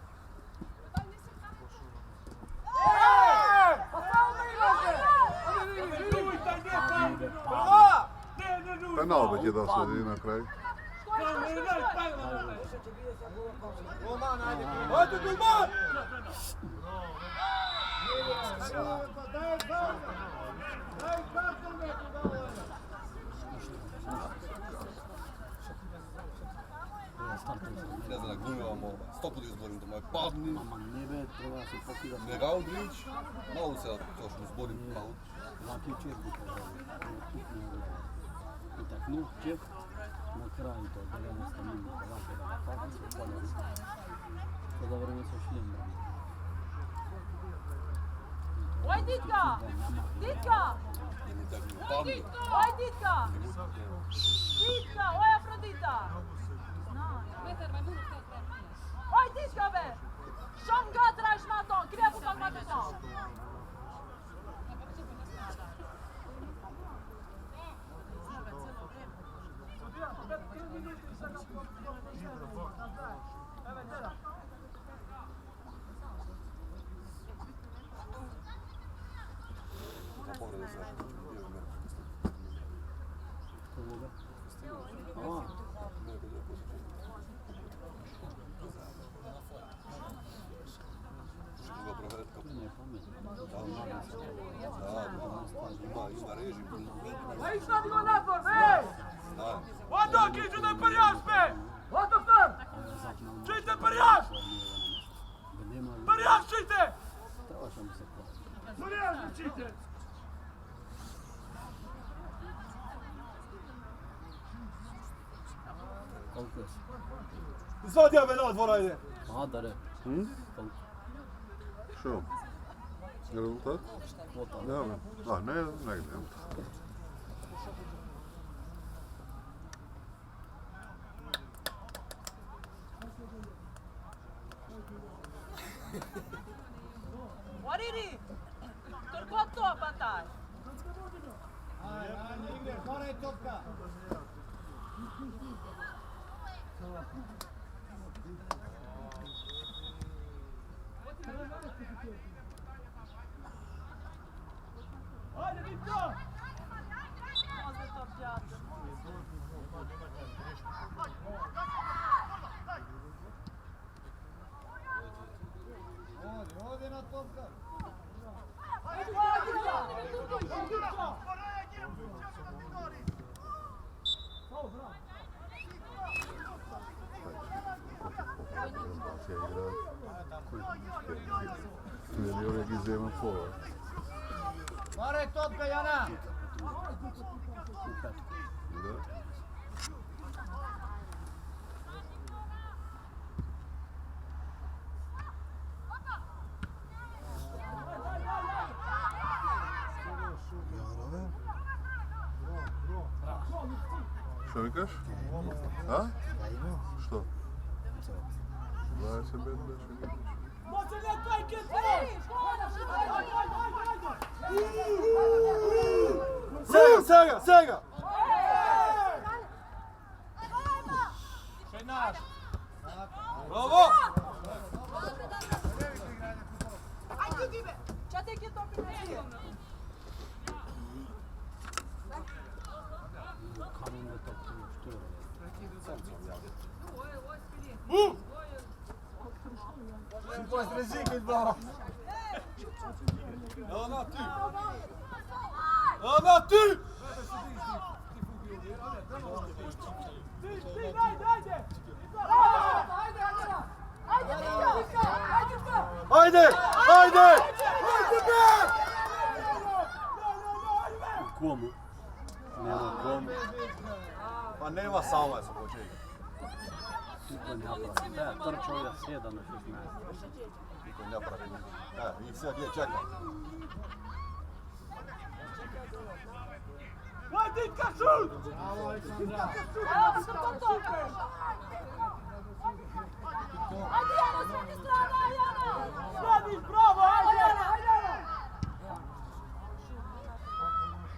S4: Penal već je dao sredini na kraju.
S8: Roman, ajde.
S6: Ajde, Dulman!
S8: Daj karton neku da ovo je.
S3: Ne znam, glumivamo, 100 puta izborim do moje padni.
S2: Mama, ne be, treba se pokidati.
S3: Ne ga udrić, malo se točno zborim, malo.
S2: Laki čep bi kažali. Utaknu, čep, na kraju to, da ga nesta minuta, lako da ga fakti se polja. To da vreme se šljem.
S7: Oj, Ditka! Ditka!
S3: I mi tak mi padni.
S7: Oj, Ditka! Ditka, oj, Afrodita! Oj, Ditka, be! Shumë nga trash në ato, krepu pak më të to!
S3: Na povrede se bio ime.
S2: Koga? A,
S3: Ne, kod je posjećenje. Druga provedka.
S2: ne pametno.
S3: Da, ima režim.
S6: Aj, šta bilo nadzor, ej!
S3: Da,
S6: Odo, kiđu da prjaš, be! Odo, star! Čujte, prjaš! Prjaš, čujte!
S2: Treba sam se pojeti.
S6: Prjaš, čujte!
S2: Koliko je?
S6: Zadnja me na dvor, ajde!
S2: A, da re. Koliko?
S4: Što? Rezultat?
S2: Kvota.
S4: Ja, a ne, negdje.
S7: Oriri! Kërko to, pataj!
S8: Ajde, igre, moraj topka.
S6: Ajde, Ditka!
S7: Može to pjato.
S8: Odi na topka.
S4: Ili uvijek izjema pola.
S8: Moraj topka, Jana.
S4: Da? Što mi kažeš? A? Što? 25 beše.
S6: Može li tajke Sega!
S8: Šenaš.
S6: Bravo!
S7: Ajde, Dibe! Čate kje to primerio?
S2: Kamen je to što je?
S8: Poi strezzichi il bo.
S6: Ana ty! Ana ty! Ty, ajde! Ajde! Ajde!
S2: U komu? Nema komu.
S3: pa nema sama se počeka.
S2: Niko ne napravi. Da, trčao je 7 na 16.
S3: Niko ne napravi. I sad je čekam.
S6: Vai, Ditka, šut!
S7: Evo se to tope! Ajde Jana, s jedne strane, Jana!
S6: Slediš, bravo, ajde!
S7: Jana, ajde Jana!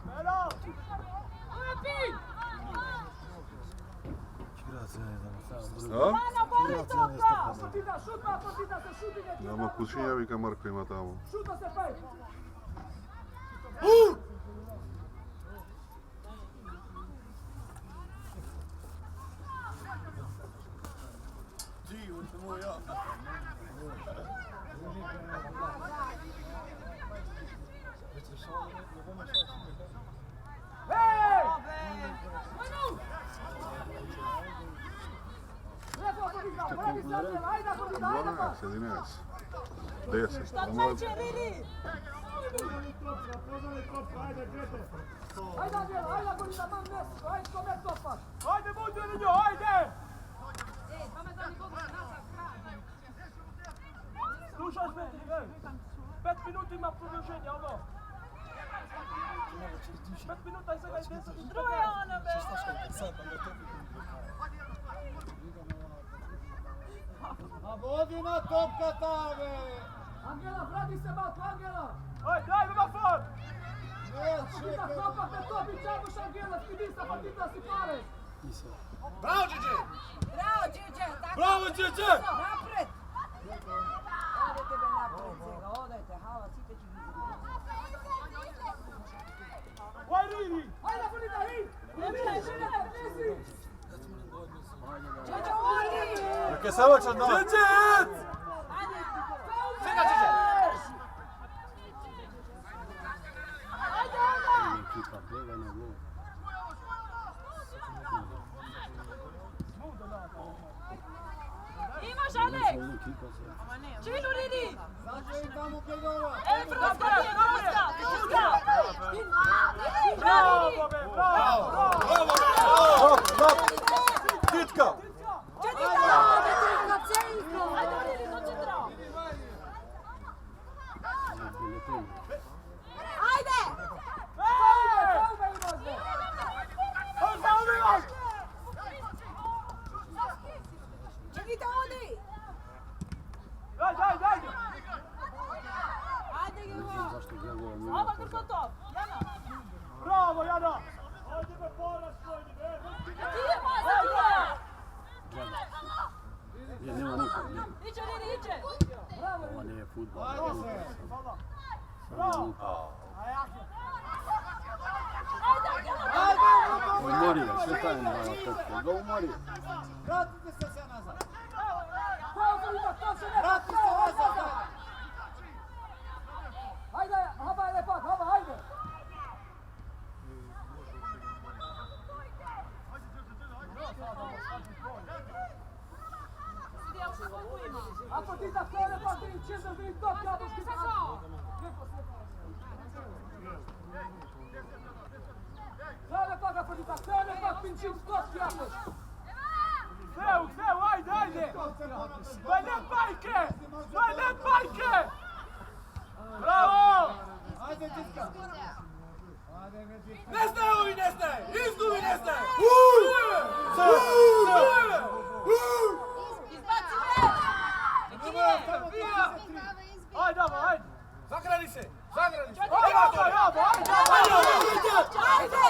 S6: Pero!
S7: Lepi!
S4: Da?
S7: Jana, boli topa!
S8: Partita, šutna, partita se šuti.
S4: Nama kućinja ka Marko ima tamo.
S8: Šuta se pej. Hej! Lepo partita, pravi Samuel, ajde partita, ajde pa.
S4: 12, 11, 10.
S7: Šta
S4: Ono
S7: će, Riri?
S8: Ajde Angela, ajde partita, mam mjesto, ajde kome topaš.
S6: Ajde, budi na nju, ajde! Slušaš me, ej! 5 minuta ima produženje, ono! 5 minuta i svega i 10.
S7: Druga Jana, be!
S8: Vodina topka tave! Angela, vrati se malko, Angela!
S6: Ajde, daj, ima for!
S8: Partita, topak te topi, čabuš Angela, skidi sa partita si pare!
S6: Bravo, Điđe!
S7: Bravo, Điđe!
S6: Bravo, Điđe!
S7: Napred! Ode tebe napred, Zega, odajte, hala, site ću
S6: Vaj, Riri!
S8: Ajde partita, hit! Nisi!
S7: Điđe, odi!
S3: Neke samo će da...
S6: Điđe!
S7: Svega, Điđe! Ajde, onda!
S2: Ekipa bega na gol.
S7: Imaš, Alek! Činu, Riri!
S8: Znači i tamo pegova!
S7: Franska, Franska! Franska!
S6: Bravo, be, bravo! Bravo!
S3: Ditka!
S7: Četika! Četika, Cejko! Ajde, Riri, do centra! Ajde! Čekajte, odi!
S6: Ajde, ajde, ajde!
S7: Ajde, Gino!
S2: Zašto gledala mi?
S7: Ova grbo top! Jana!
S6: Bravo, Jana! Ajde me poraz svojni, be!
S7: Ti je paza, ti je!
S2: Je, nema nikog.
S7: Iće, Riri, iće!
S2: Ovo nije futbol.
S6: Bravo!
S2: Umori ga, sve taj ima na topku. Ga umori.
S8: Vratite se sve nazad! Vrati se nazad! Ajde, haba je lepak, haba, ajde! Ako ti da sve lepak, ti čezor, ti top, jabuški sad! Sve lepak, ako ti da sve lepak, pinčin, skos, jabuš!
S6: Zeu, ajde, ajde! Daj ne bajke! Daj ne bajke! Bravo!
S8: Ajde, Ditka! Ajde, ne Ditka!
S6: Nestaje ovi, nestaje! Izgubi, nestaje!
S7: Izbaci me!
S6: Ajde, ajde! Zagradi se! Zagradi se!
S7: Ajde!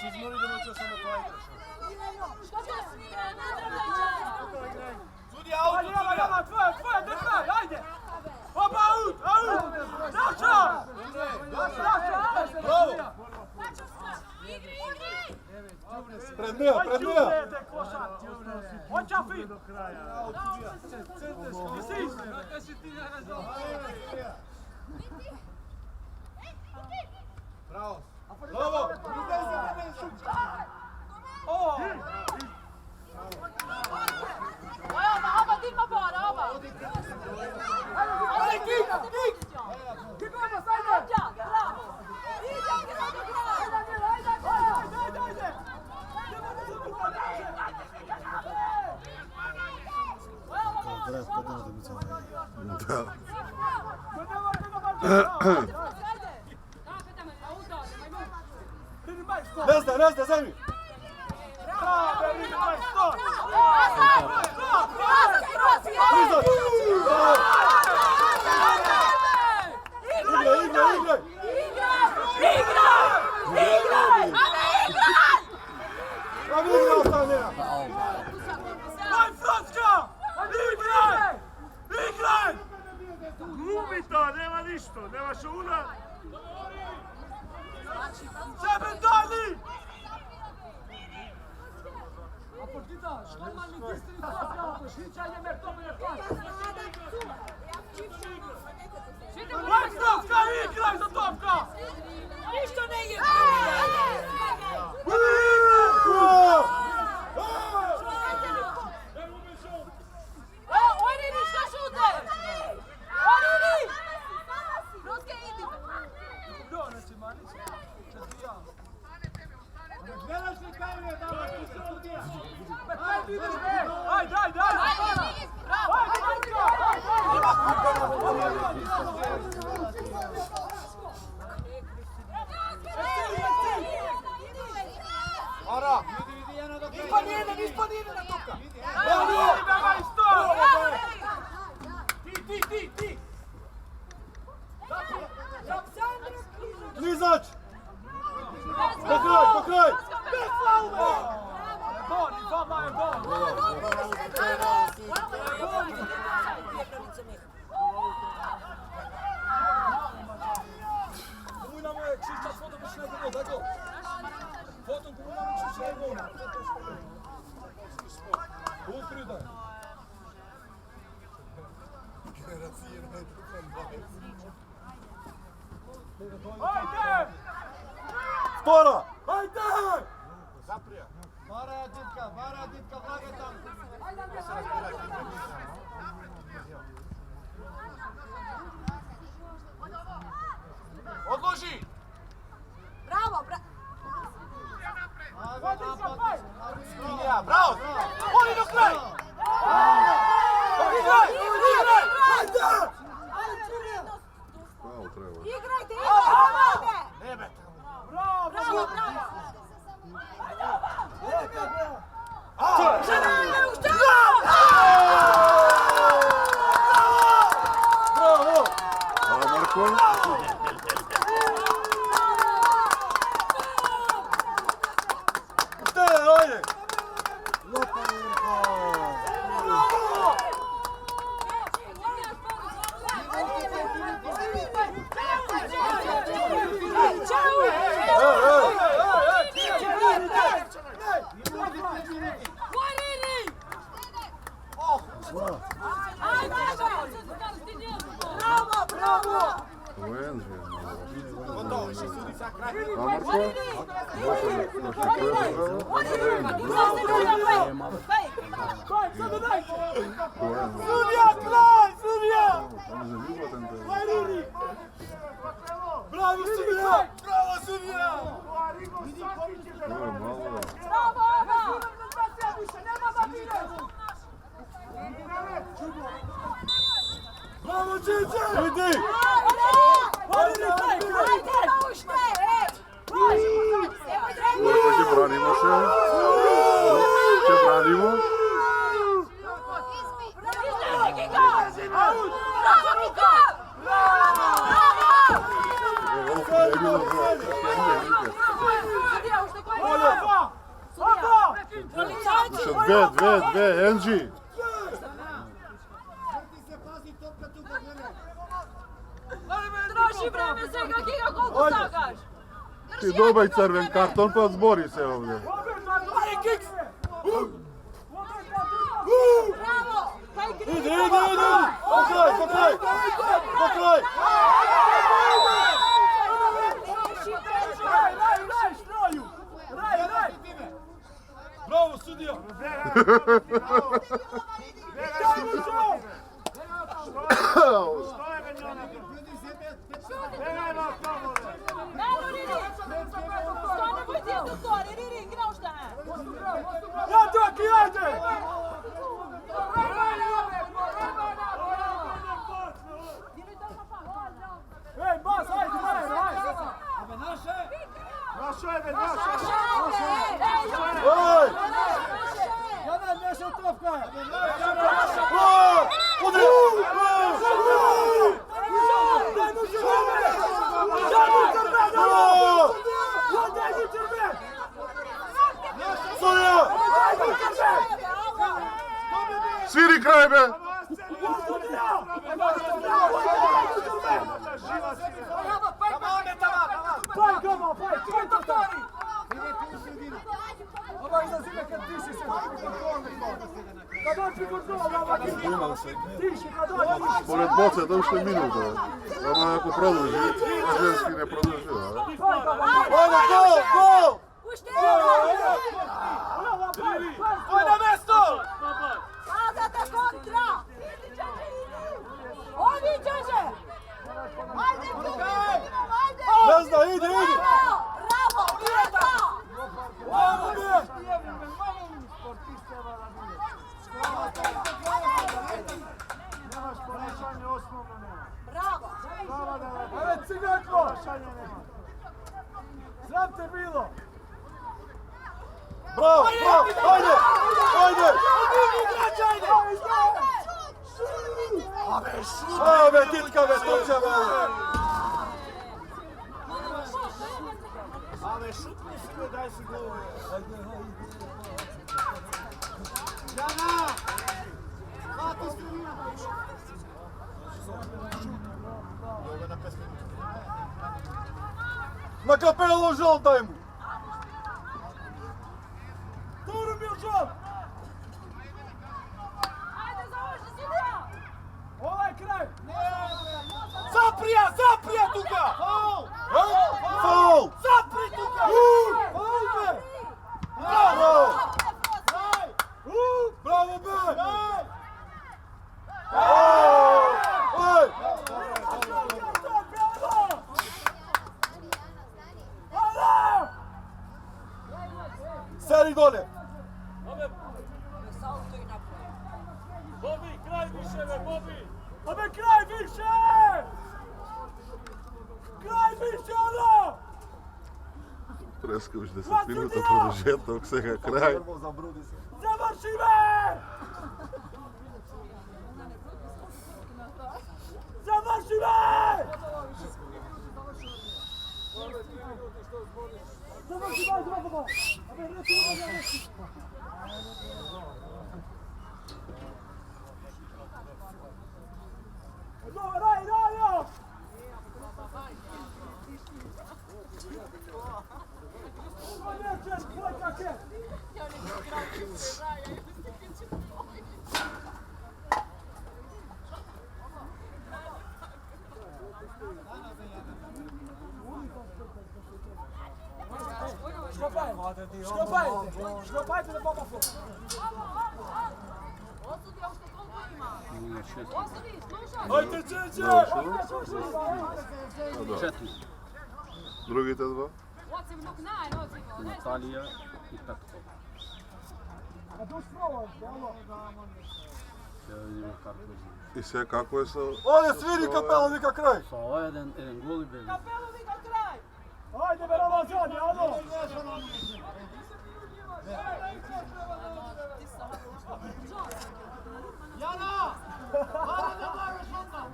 S6: Sudija, auto, sudija! Tvoje, drkaj, ajde! Opa, out! Naša! Bravo!
S3: Pred meja, pred meja!
S6: On čafi! Isis!
S3: Bravo!
S6: Bravo! O!
S7: Ova, Dilma bara, ova!
S8: Ajde, kick! Kick! Kick odmah, ajde!
S7: Bravo! Ide,
S3: Nezda, zemlji!
S6: Glumi to, nema ništa, nema šuna. Sebe dali! Majstorska, igraj za Topka!
S7: Ništa ne je! Oni ništa šute! Oni! Ruske idi!
S8: Gledaš li kaj mi je dala ti se sudija?
S6: Ajde, ajde!
S8: Ara! Vidi jedno dok ispadine na Topka! Ti!
S3: Lizač! Pokraj!
S8: Bez flaume!
S6: Komunamo je čišća s vodom više nego gol, daj gol! Potom komunamo čišća nego gol! Uspri daj! Ajde!
S3: Spora!
S6: Ajde!
S8: Vara ditka, vlaga tam!
S6: Odloži!
S7: Bravo!
S6: Bravo! Oni do kraja! Igraj! Ajde!
S4: Pravo treba.
S7: Igrajte!
S6: Nebe!
S7: Bravo!
S3: Bravo!
S4: A Marko?
S3: Ajde!
S4: Ovo je Enži. A Marko?
S3: Bravo, sudija! Bravo, sudija!
S4: Ovo je malo.
S3: Bravo, Čiče! Idi!
S4: Marko, će branimo se. Će branimo. Dve, Enži.
S7: Troši vreme svega giga koliko sagaš!
S4: Ti dobaj crven karton pa zbori se ovdje.
S7: Bravo!
S3: Idi! Pokraj! Bravo, sudija!
S6: Našao je, našao je.
S8: Oj! Jana, nešto topka! Udri!
S4: Sviri kraj be!
S8: Ova izaziva kad tiši se, kad dođi kontrola, tiši, kad dođi.
S4: Pored boce, to što je minuta. Ono ako produži, a ženski ne produžava.
S8: Ajde, gol, gol!
S6: Ajde na mesto!
S7: Sada kontra! Ovi Đeže! Ajde, ajde!
S8: Ne zna, ide, ide!
S7: Bravo, Mirka!
S8: Ajmo, Mir!
S6: Nemaš ponašanje osnovno nema.
S7: Bravo!
S8: Ajde, Ciganko! Sram te bilo! Bravo, bravo, ajde! Ajde! Ave, Titka, ve, toče, vele!
S6: Ale šutni si me, daj si glavu. Jana! Mati sredina!
S8: Na kapelu žol daj mu! Dobro bil žol!
S7: Ajde, završi si da!
S8: Ovaj kraj! Zaprija, zaprija tuka! Faul! Zapri tuka! Faul be! Bravo! Bravo be! Oj! Seri dole!
S6: Bobi, kraj više me, Bobi!
S8: Ove kraj više! Kraj više, ono!
S4: Preskoč 10 minuta produžetak, vsega kraj.
S8: Završi me! Završi me! Završi me, bravo! Ove, reci, Daj, Rajo! Škopajte da Boba flo.
S7: Osudi, ovo što koliko ima? Osudi, slušaj!
S8: Ajde, Čeće!
S2: Četiri.
S4: Другите два?
S7: Ocim nuk najn, ocim.
S2: Natalija i Petko.
S8: A tu spravo, djelo.
S2: Ще видим kako je.
S4: И сега како е со...
S8: Ovdje sviri kapelo, vika kraj!
S2: Sa ovo jedan gol i bez.
S7: Kapelu vika kraj!
S8: Ajde, Verovazan, alo!
S6: Jana! Hvala da baviš onda!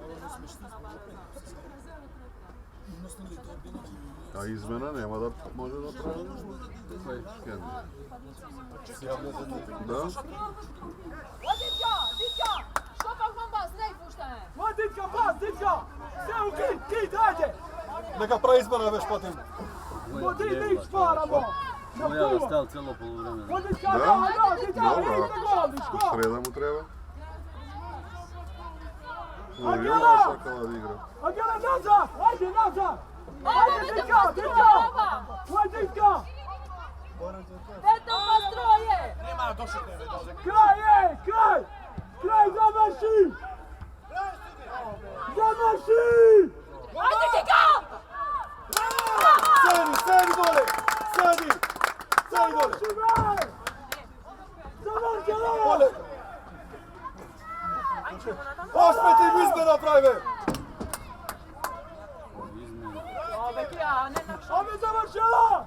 S4: А измена нема да може да прави?
S2: Кој?
S4: Кенди. Да?
S7: Ditka, Ditka! Što pak vam bas, ne puštane?
S8: Ma, Ditka, pas, Ditka! Sve u kit, kit, ajde! Neka pravi izmena već potim. Ma, ti šparamo!
S2: Моја го стел цело полувреме.
S8: Ma, Ditka,
S4: Да?
S8: da, Ditka,
S4: Добро.
S8: idite gol, Ditka!
S4: Среда му треба?
S8: А
S4: Или
S8: Гела?
S4: ова сакала да игра?
S8: A Gela, nazad! Ajde, nazad! Ajde, Ditka, Ditka! Ma, Ditka!
S7: Vedno pa stroje!
S6: Nema došutne me dole.
S8: Kraj, ej, kraj! Kraj, završi! Završi!
S7: Ajde, Ditka!
S8: Sedi, sedi dole! Sedi! Sedi dole! Završi, dole! Osmeti izmjena prave!
S2: Измени.
S7: Ove kja, ne na što.
S8: Ome završila!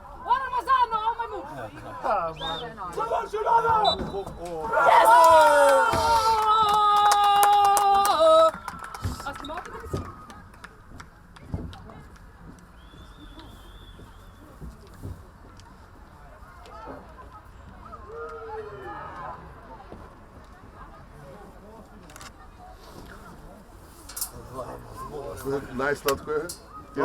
S4: Najslatko je. Ti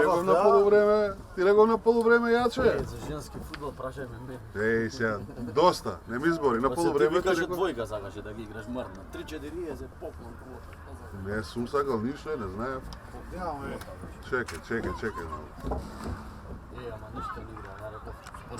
S4: rekao na poluvrijeme jače.
S2: За женски фудбал прашај ме.
S4: Ej, сега, доста, не ми избори, на
S2: Па се ти
S4: полувреме ти
S2: викаше
S4: рекao...
S2: двојка сакаше да ги играш мртна. 3-4 се поклон.
S4: Не сум сакал ништо, не знаев.
S5: Нямаме.
S4: Чекай.
S2: Ама ништо не игра, нареков.